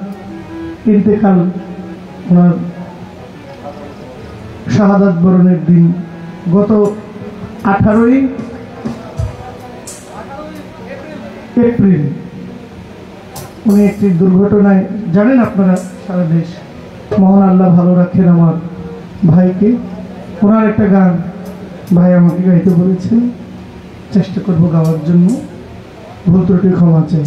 [SPEAKER 3] ইন্তেকাল, ওনার শাহাদাত বরণের দিন। গত 18ই এপ্রিল উনি একটি দুর্ঘটনায়, জানেন আপনারা সারা দেশ, মহান আল্লাহ ভালো রাখেন আমার ভাইকে। ওনার একটা গান ভাই আমাকে গাইতে বলেছেন, চেষ্টা করবো গাওয়ার জন্য, ভুল ত্রুটি ক্ষমা চাই।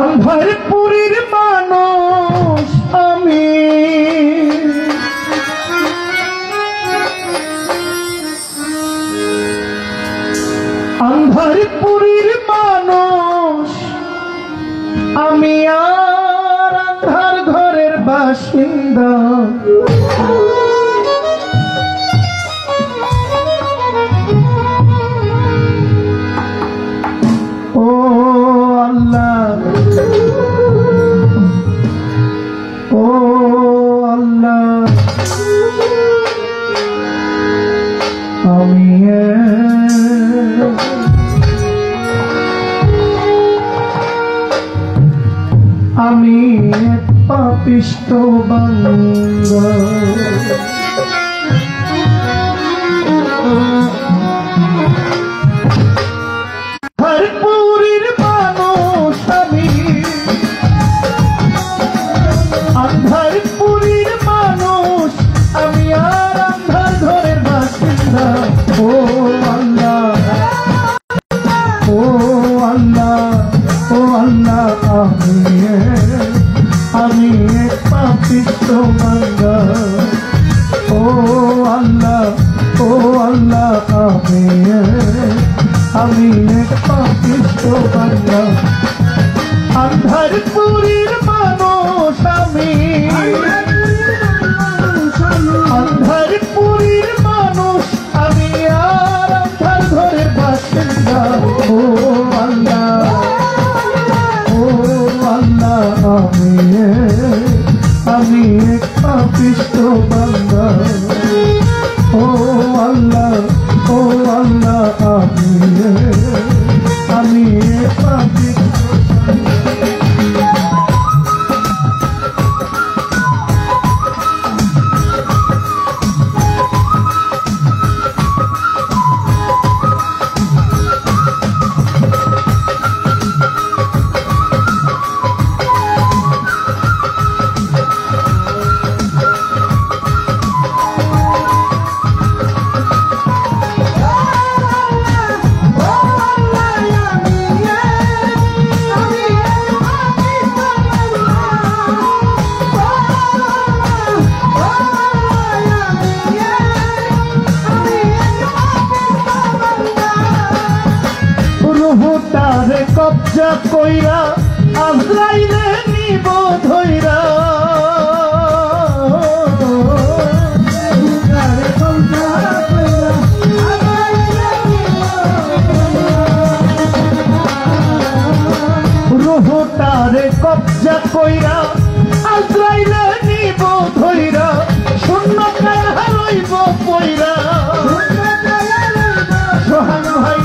[SPEAKER 3] অন্ধরপুরীর মানুষ আমি, অন্ধরপুরীর মানুষ আমি, আর আন্ধার ঘরের বাসিন্দা। ও আল্লাহ, ও আল্লাহ, আমি এক পাপিষ্ঠ বান্দা। হরপুরীর মানুষ আমি এক পাপিষ্ঠ বান্দা। ও আল্লাহ আমি এক পাপিষ্ঠ বান্দা। আন্ধারপুরীর মানুষ আমি, আন্ধারপুরীর মানুষ আমি, আর আন্ধার ঘরের বাসিন্দা। ও আল্লাহ আমি এক পাপিষ্ঠ বান্দা। ও আল্লাহ আমি এক পাপিষ্ঠ। রুহটারে কবজা কইরা আজরাইলে নিব ধইরা। রুহটারে কবজা কইরা আজরাইলে নিব ধইরা। শূন্য কায়া রইব পইরা। সোহান ভাই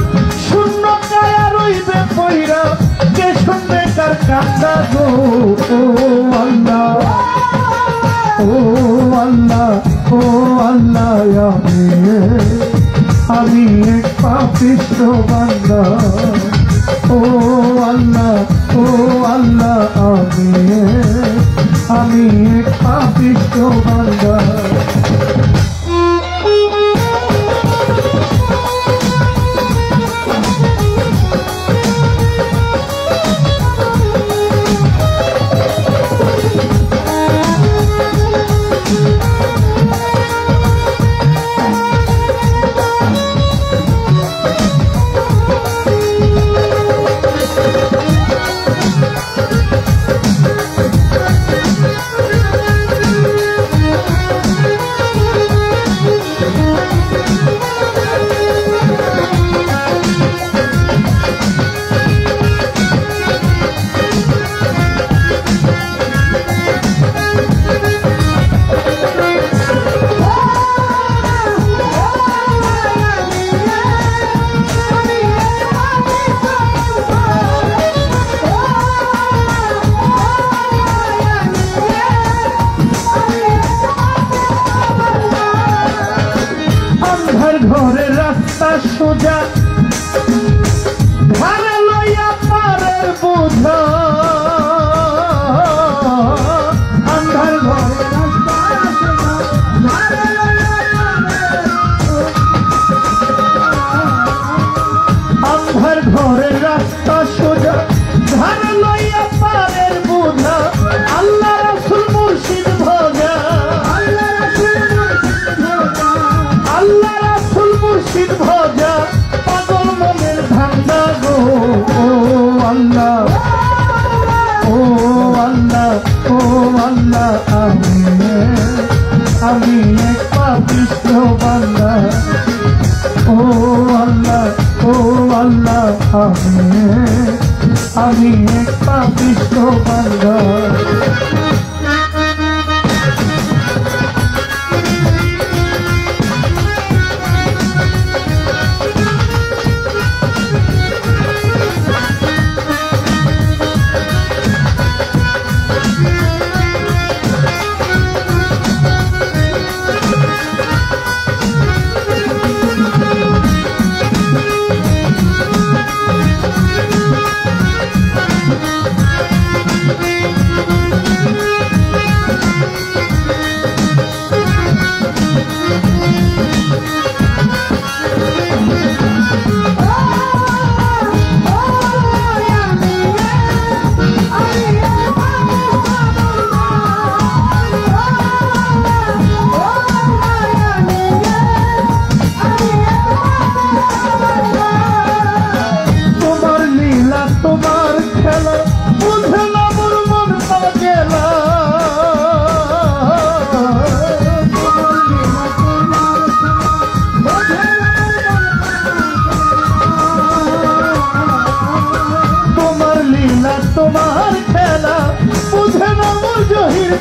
[SPEAKER 3] শূন্য কায়া রইবে পইরা। কে শুনবে কার কান্না গো। ও আল্লাহ আমি এক পাপিষ্ঠ বান্দা। ও আল্লাহ আমি এক পাপিষ্ঠ বান্দা। ঘরের রাস্তা সোজা ধারে লইয়া পারের বোঝা। আন্ধার ঘরের রাস্তা সোজা ধারে লইয়া আন্ধার ঘরের রাস্তা সোজা ধারে লইয়া পারের বোঝা। আল্লাহ রাসূল মুর্শিদ ভোজা। আল্লাহ রাসূল মুর্শিদ ভোজা। পাগল মনের ধান্দা গো। ও আল্লাহ আমি এক পাপিষ্ঠ বান্দা। ও আল্লাহ আমি এক পাপিষ্ঠ বান্দা।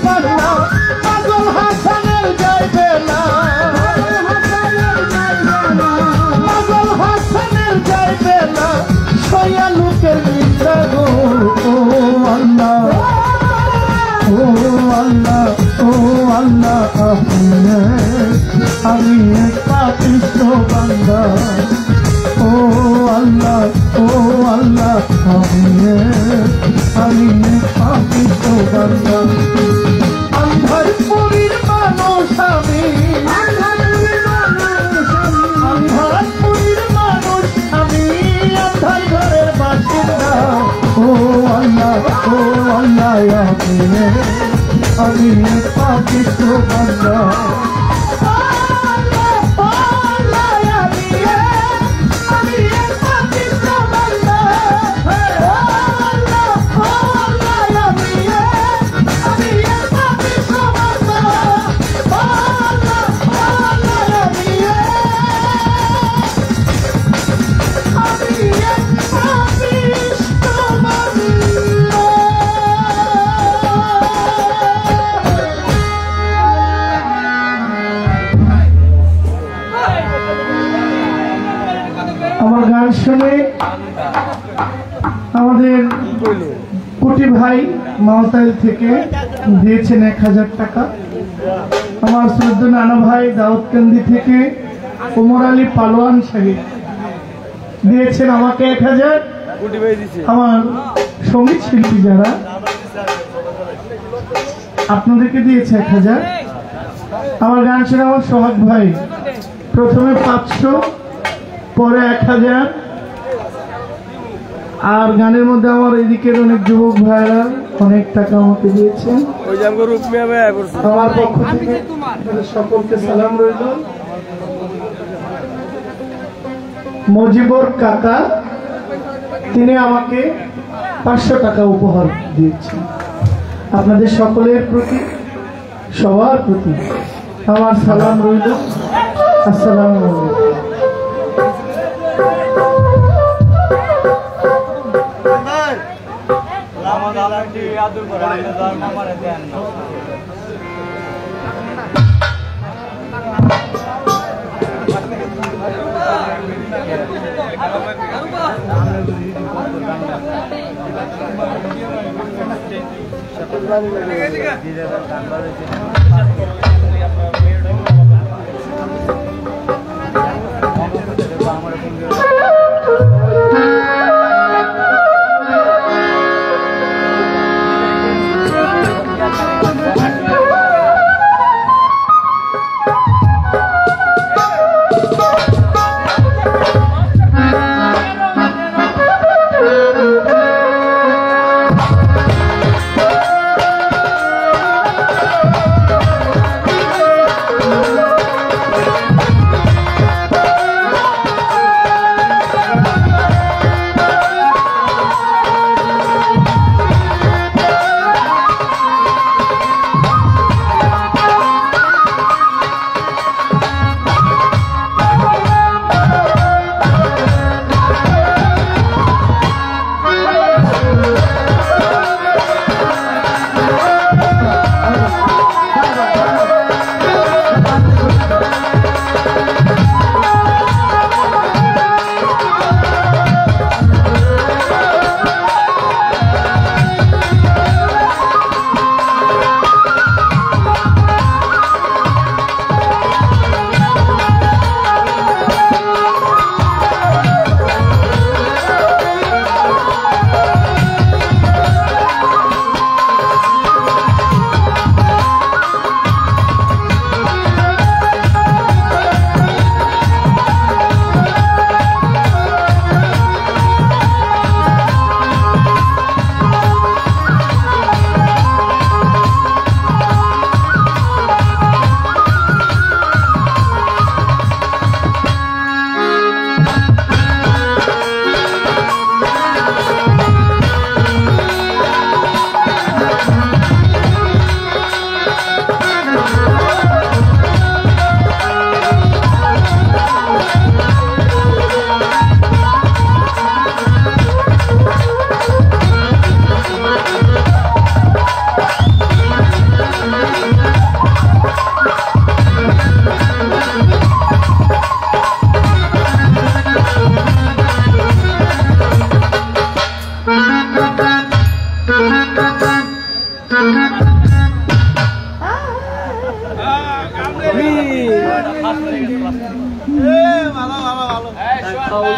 [SPEAKER 3] পাল্লা পাগল হাসানের যাইবে না পাগল হাসানের যাইবে না সয়া লোকের মিত্রা গো ও আল্লাহ ও আল্লাহ ও আল্লাহ আমি পাপিষ্ঠ বান্দা ও আল্লাহ আমি পাপিষ্ঠ বান্দা আন্ধার পুরীর মানুষ আমি আন্ধার পুরীর মানুষ আমি আন্ধার ঘরের বাসিন্দা ও আল্লাহ আমি পাপিষ্ঠ বান্দা আমার গান শুনে আমাদের কুটি ভাই মালতাইল থেকে দিয়েছেন 1000 টাকা। আমার শ্রদ্ধ নানা ভাই দাউদকান্দি থেকে ওমর আলী পালোয়ান সাহেব দিয়েছেন আমাকে 1000। আমার সঙ্গীত শিল্পী যারা আপনাদেরকে দিয়েছে 1000। আমার গান শুনে আমার সোহাগ ভাই প্রথমে 500 পরে 1000। আর গানের মধ্যে আমার এদিকের অনেক যুবক ভাইরা অনেক টাকা আমাকে দিয়েছেন। আমার পক্ষ থেকে সকলকে সালাম রইল। মজিবর কাকা তিনি আমাকে 500 টাকা উপহার দিয়েছেন। আপনাদের সকলের প্রতি সবার প্রতি আমার সালাম রইল। আসসালামু আলাইকুম।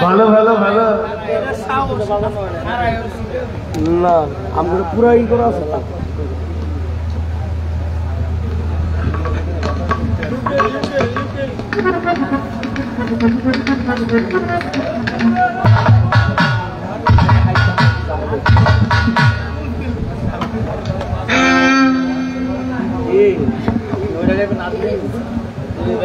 [SPEAKER 1] ভালো ভালো ভালো
[SPEAKER 3] না আমরা পুরা ই করা আছে
[SPEAKER 5] তুমি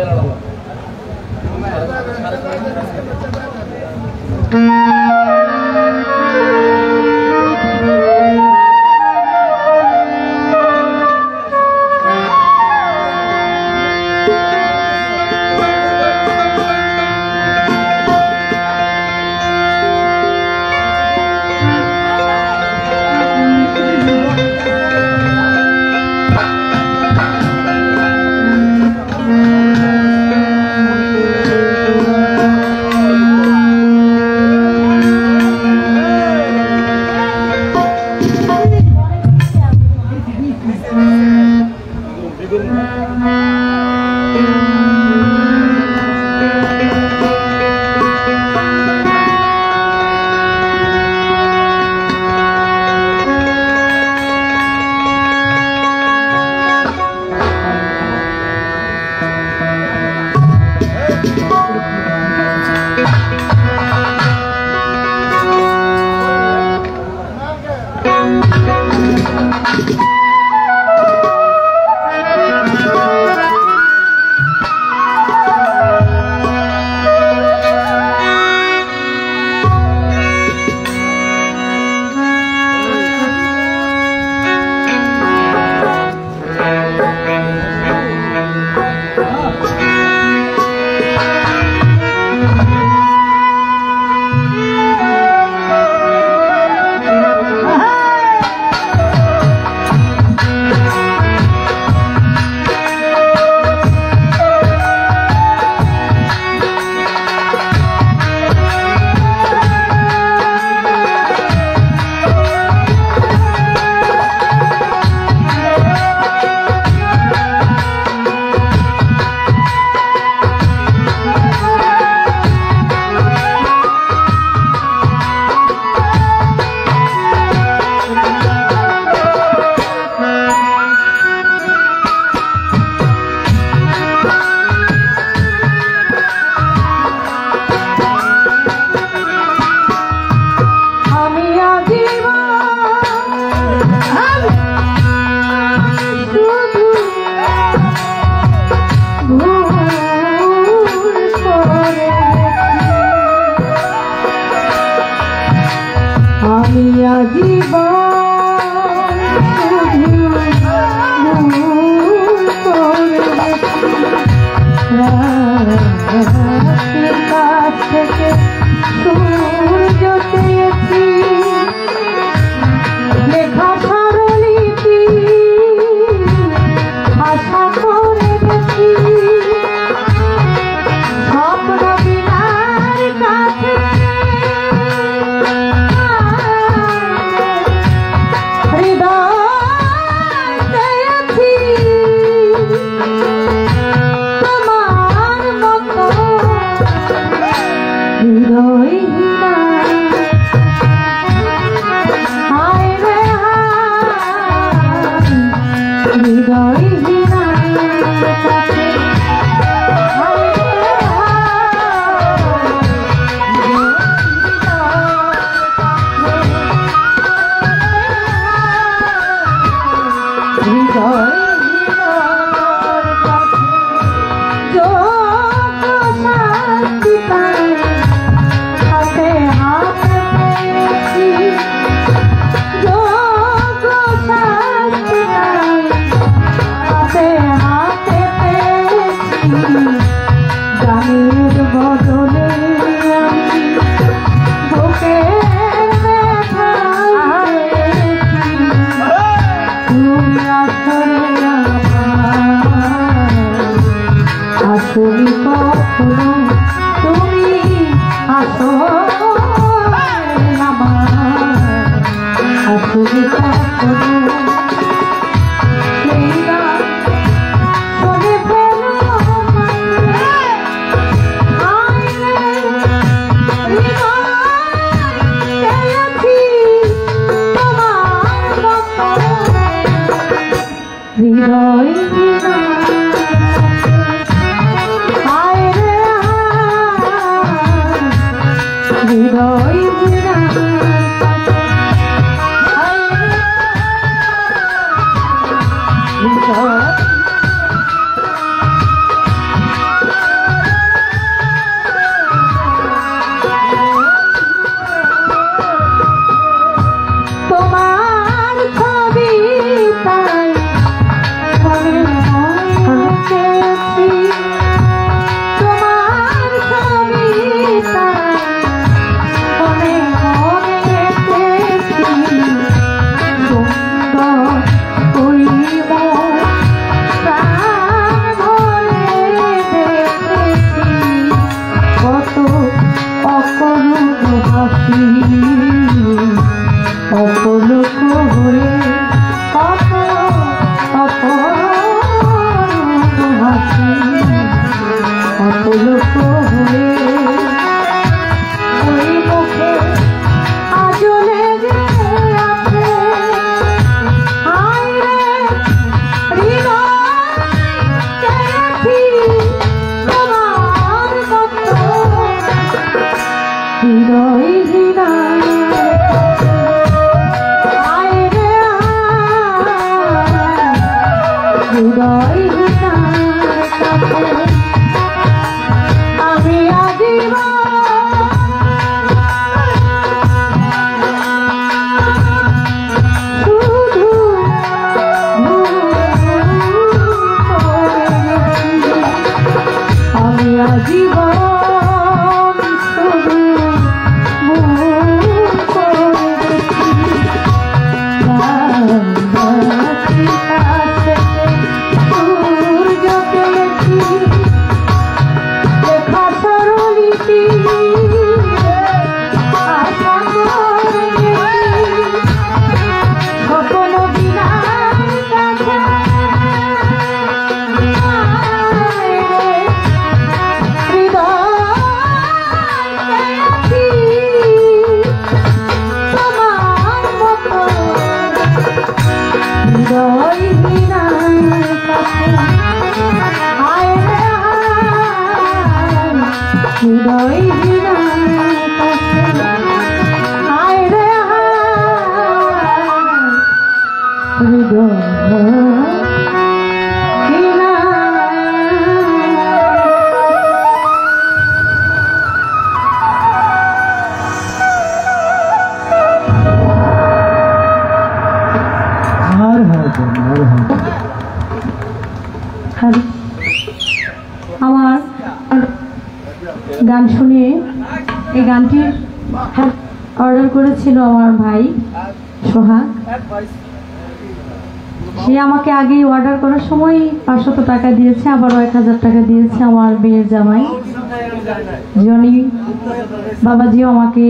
[SPEAKER 5] হৃদয় হায় রে হৃদয় তোমার ছবি তাই মনে মনেছি, তোমার ছবি তাই মনে মনেছি, সুন্দর ওই মন প্রাণ ভরে দেখেছি, কত অকরুণ হাসি অপলোক হয়ে কত অপরূপ হাসি অপলোক হয়ে ওই মুখে আজও লেগে আছে হায় রে হৃদয় কেড়েছি তোমার কত হৃদয় হৃদয় হৃদয় আমি আজীবন শুধু আমার গান শুনিয়ে এই গানটির অর্ডার করেছিল আমার ভাই সোহাগ। সে আমাকে আগেই অর্ডার করার সময় 500 টাকা দিয়েছে, আবারও 1000 টাকা দিয়েছে আমার বিয়ের জামাই জনি বাবাজিও আমাকে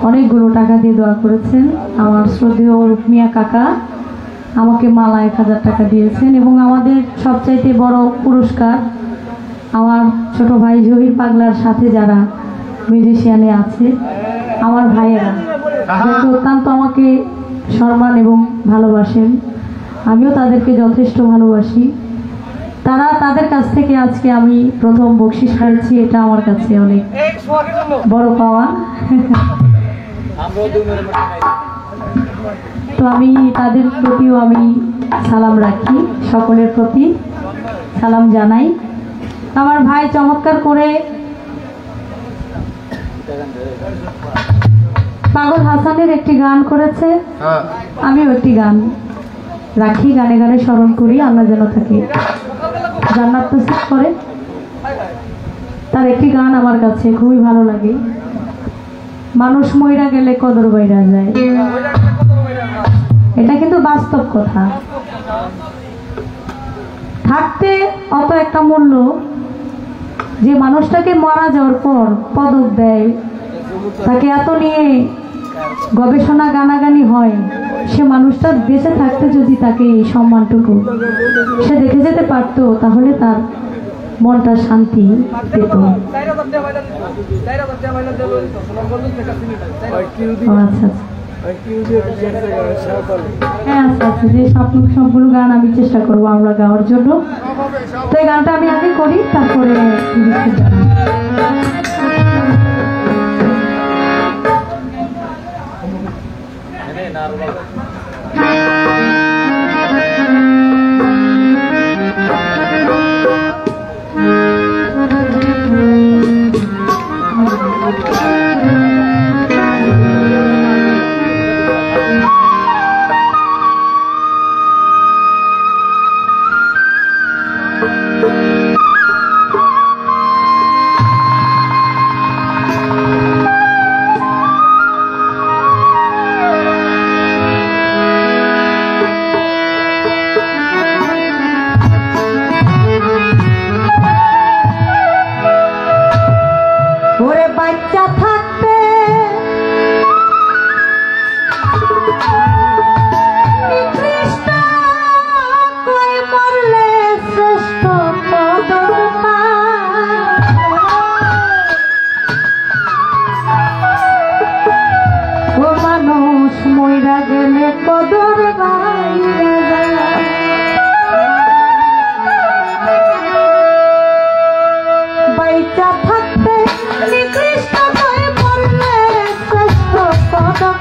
[SPEAKER 5] অনেকগুলো টাকা দিয়ে দোয়া করেছেন। আমার শ্রদ্ধেয় রুকমিয়া কাকা আমাকে মালা 1000 টাকা দিয়েছেন এবং আমাদের সবচাইতে বড় পুরস্কার আমার ছোট ভাই জহির পাগলার সাথে যারা মিউজিশিয়ানে আছে আমার ভাইয়েরা, যারা অত্যন্ত আমাকে সম্মান এবং ভালোবাসেন, আমিও তাদেরকে যথেষ্ট ভালোবাসি। তারা তাদের কাছ থেকে আজকে আমি প্রথম বকশিশ পেয়েছি, এটা আমার কাছে অনেক বড় পাওয়া। তো আমি তাদের প্রতিও আমি সালাম রাখি, সকলের প্রতি সালাম জানাই। আমার ভাই চমৎকার করে পাগল হাসানের একটি গান করেছে, আমিও একটি গান রাখি, গানে গানে স্মরণ করি, আল্লাহ যেন থাকে জান্নাত নসিব করে। তার একটি গান আমার কাছে খুবই ভালো লাগে, মানুষ মইরা গেলে কদর বাইরা যায়। এটা কিন্তু বাস্তব কথা। থাকতে অত একটা মূল্য যে মানুষটাকে মারা যাওয়ার পর পদক দেয়, তাকে এত নিয়ে গবেষণা গানাগানি হয়, সে মানুষটা বেঁচে থাকতে যদি তাকে এই সম্মানটুকু সে দেখে যেতে পারত, তাহলে তার মনটা শান্তি পেত। আচ্ছা, হ্যাঁ আচ্ছা আচ্ছা, যে সবগুলো গান আমি চেষ্টা করবো আমরা গাওয়ার জন্য। তো এই গানটা আমি আগে করি, তারপরে বাচ্চা থাকতে কৃষ্ণ কই মরলে শ্রেষ্ঠ কদর ও মানুষ মইরা গেলে কদর বাইরে যায়। বাচ্চা থাকতে কৃষ্ণ কই মরলে শ্রেষ্ঠ কদর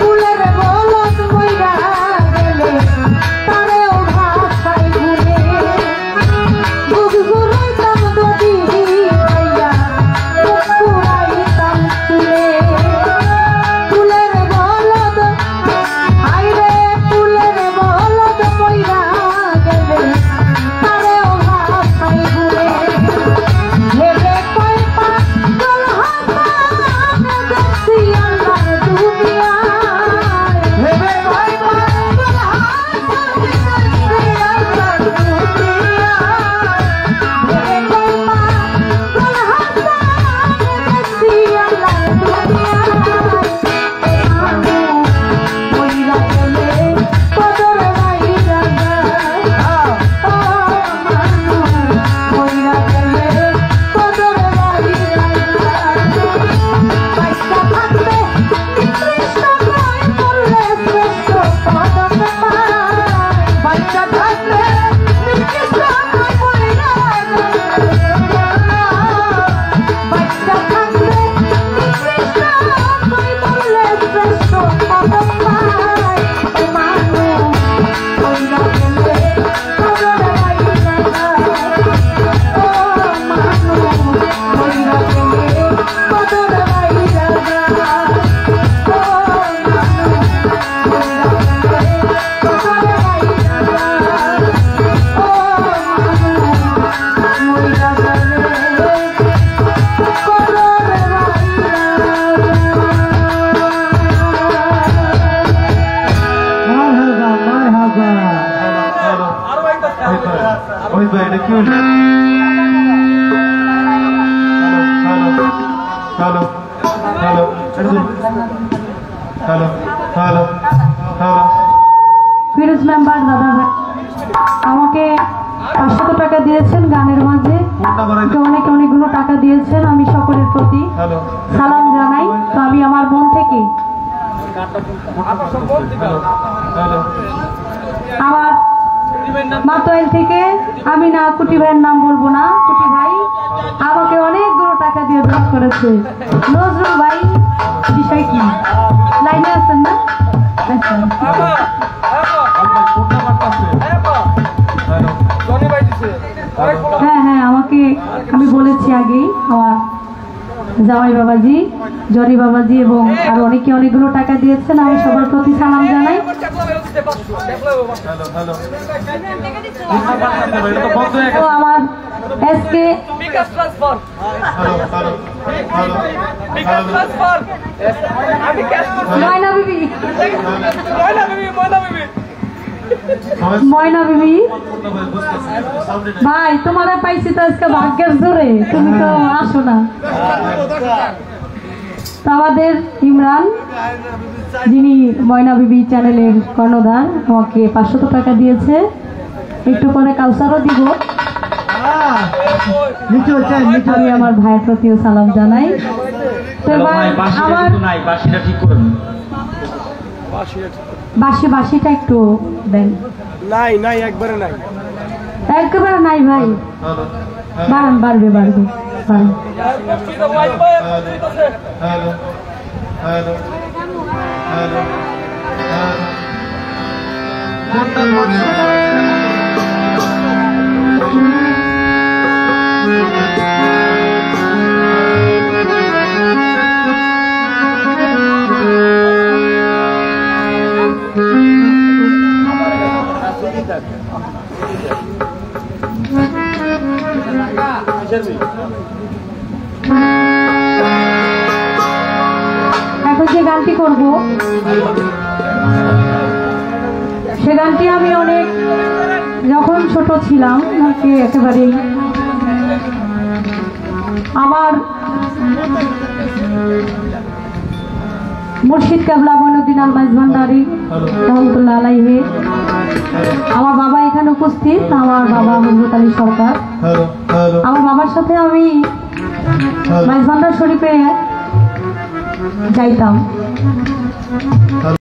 [SPEAKER 5] ফুলের বলদ বইরা গেলে তারেও ভাষায় ভুলে গুগুরাইতাম নদী ভাইয়া পুরাইতাম ফুলে ফুলের বলদ আইরে ফুলের বলদ বইরা গেলে তারেও ভাষায় ভুলে ভেবে কই পাগল হাসান দেখছি আল্লাহর দুনিয়ায় ভেবে কই পাগল হাসান দেখছি আল্লাহর দুনিয়ায় ভেবে কই পাগল হাসান দেখছি আল্লাহর দুনিয়ায় মানু মইরা গেলে কদর বাইরা যায় ও মানু মইরা গেলে কদর বাইরা যায় বাইসা থাকবে নিকৃষ্ট নয় করলে শ্রেষ্ঠ পদক পায় বাইসা থাকবে নিকৃষ্ট নয় মইরা বাইসা থাকবে নিকৃষ্ট নয় করলে শ্রেষ্ঠ পদক পায় মানু মইরা গেলে কদর বাইরা যায় ও মানু মইরা গেলে কদর বাইরা যায় ও মানু মইরা গেলে কদর বাইরা যায় ও মানু মইরা গেলে
[SPEAKER 3] ওই ভাই এটা কি হলো? Hello hello hello hello hello
[SPEAKER 5] Firoz member দাদা ভাই আমাকে 500 টাকা দিয়েছেন গানের মাঝে অনেকগুলো টাকা দিয়েছেন আমি সকলের প্রতি
[SPEAKER 3] হ্যালো
[SPEAKER 5] সালাম জানাই তো আমি আমার মন থেকে
[SPEAKER 3] হ্যালো
[SPEAKER 5] আমার মাতোয়াইল থেকে আমি না কুটি ভাইয়ের নাম বলবো না কুটি ভাই আমাকে অনেকগুলো টাকা দিয়ে দান করেছে নজরুল ভাই বিষয় কি লাইনে আছেন না আচ্ছা হ্যাঁ হ্যাঁ আমাকে আমি বলেছি আগেই আমার জামাই বাবাজি জরি বাবাজি এবং আরো অনেকে অনেকগুলো টাকা দিয়েছেন আমি সবার প্রতি সালাম জানাই তো আমার এসকে ময়না বিবি ময়না বিবি ভাই তোমার পাইছি তো আজকে ভাগ্যের জোরে তুমি তো আসো না তো আমাদের ইমরান যিনি ময়না বিবি চ্যানেলের কর্ণধার আমাকে 500 টাকা দিয়েছে একটু পরে কাউসারও দিব আমি আমার ভাইয়ের প্রতিও সালাম জানাই তো এবার আমার বাসিটা একটু দেন
[SPEAKER 6] নাই একবারে নাই
[SPEAKER 5] একেবারে নাই ভাই বাড়ান বাড়বে বাড়ান
[SPEAKER 3] হ্যালো হ্যালো হ্যালো
[SPEAKER 5] এখন যে গানটি করব সে গানটি আমি অনেক যখন ছোট ছিলাম আমাকে একেবারেই আমার মুর্শিদ কাবলা মঈনুদ্দিন আলমাইজ ভান্ডারী রহমতুল্লাহ আলাইহি আমার বাবা এখানে উপস্থিত আমার বাবা হযরত আলী সরকার আমার বাবার সাথে আমি মাইজ ভান্ডার শরীফে যাইতাম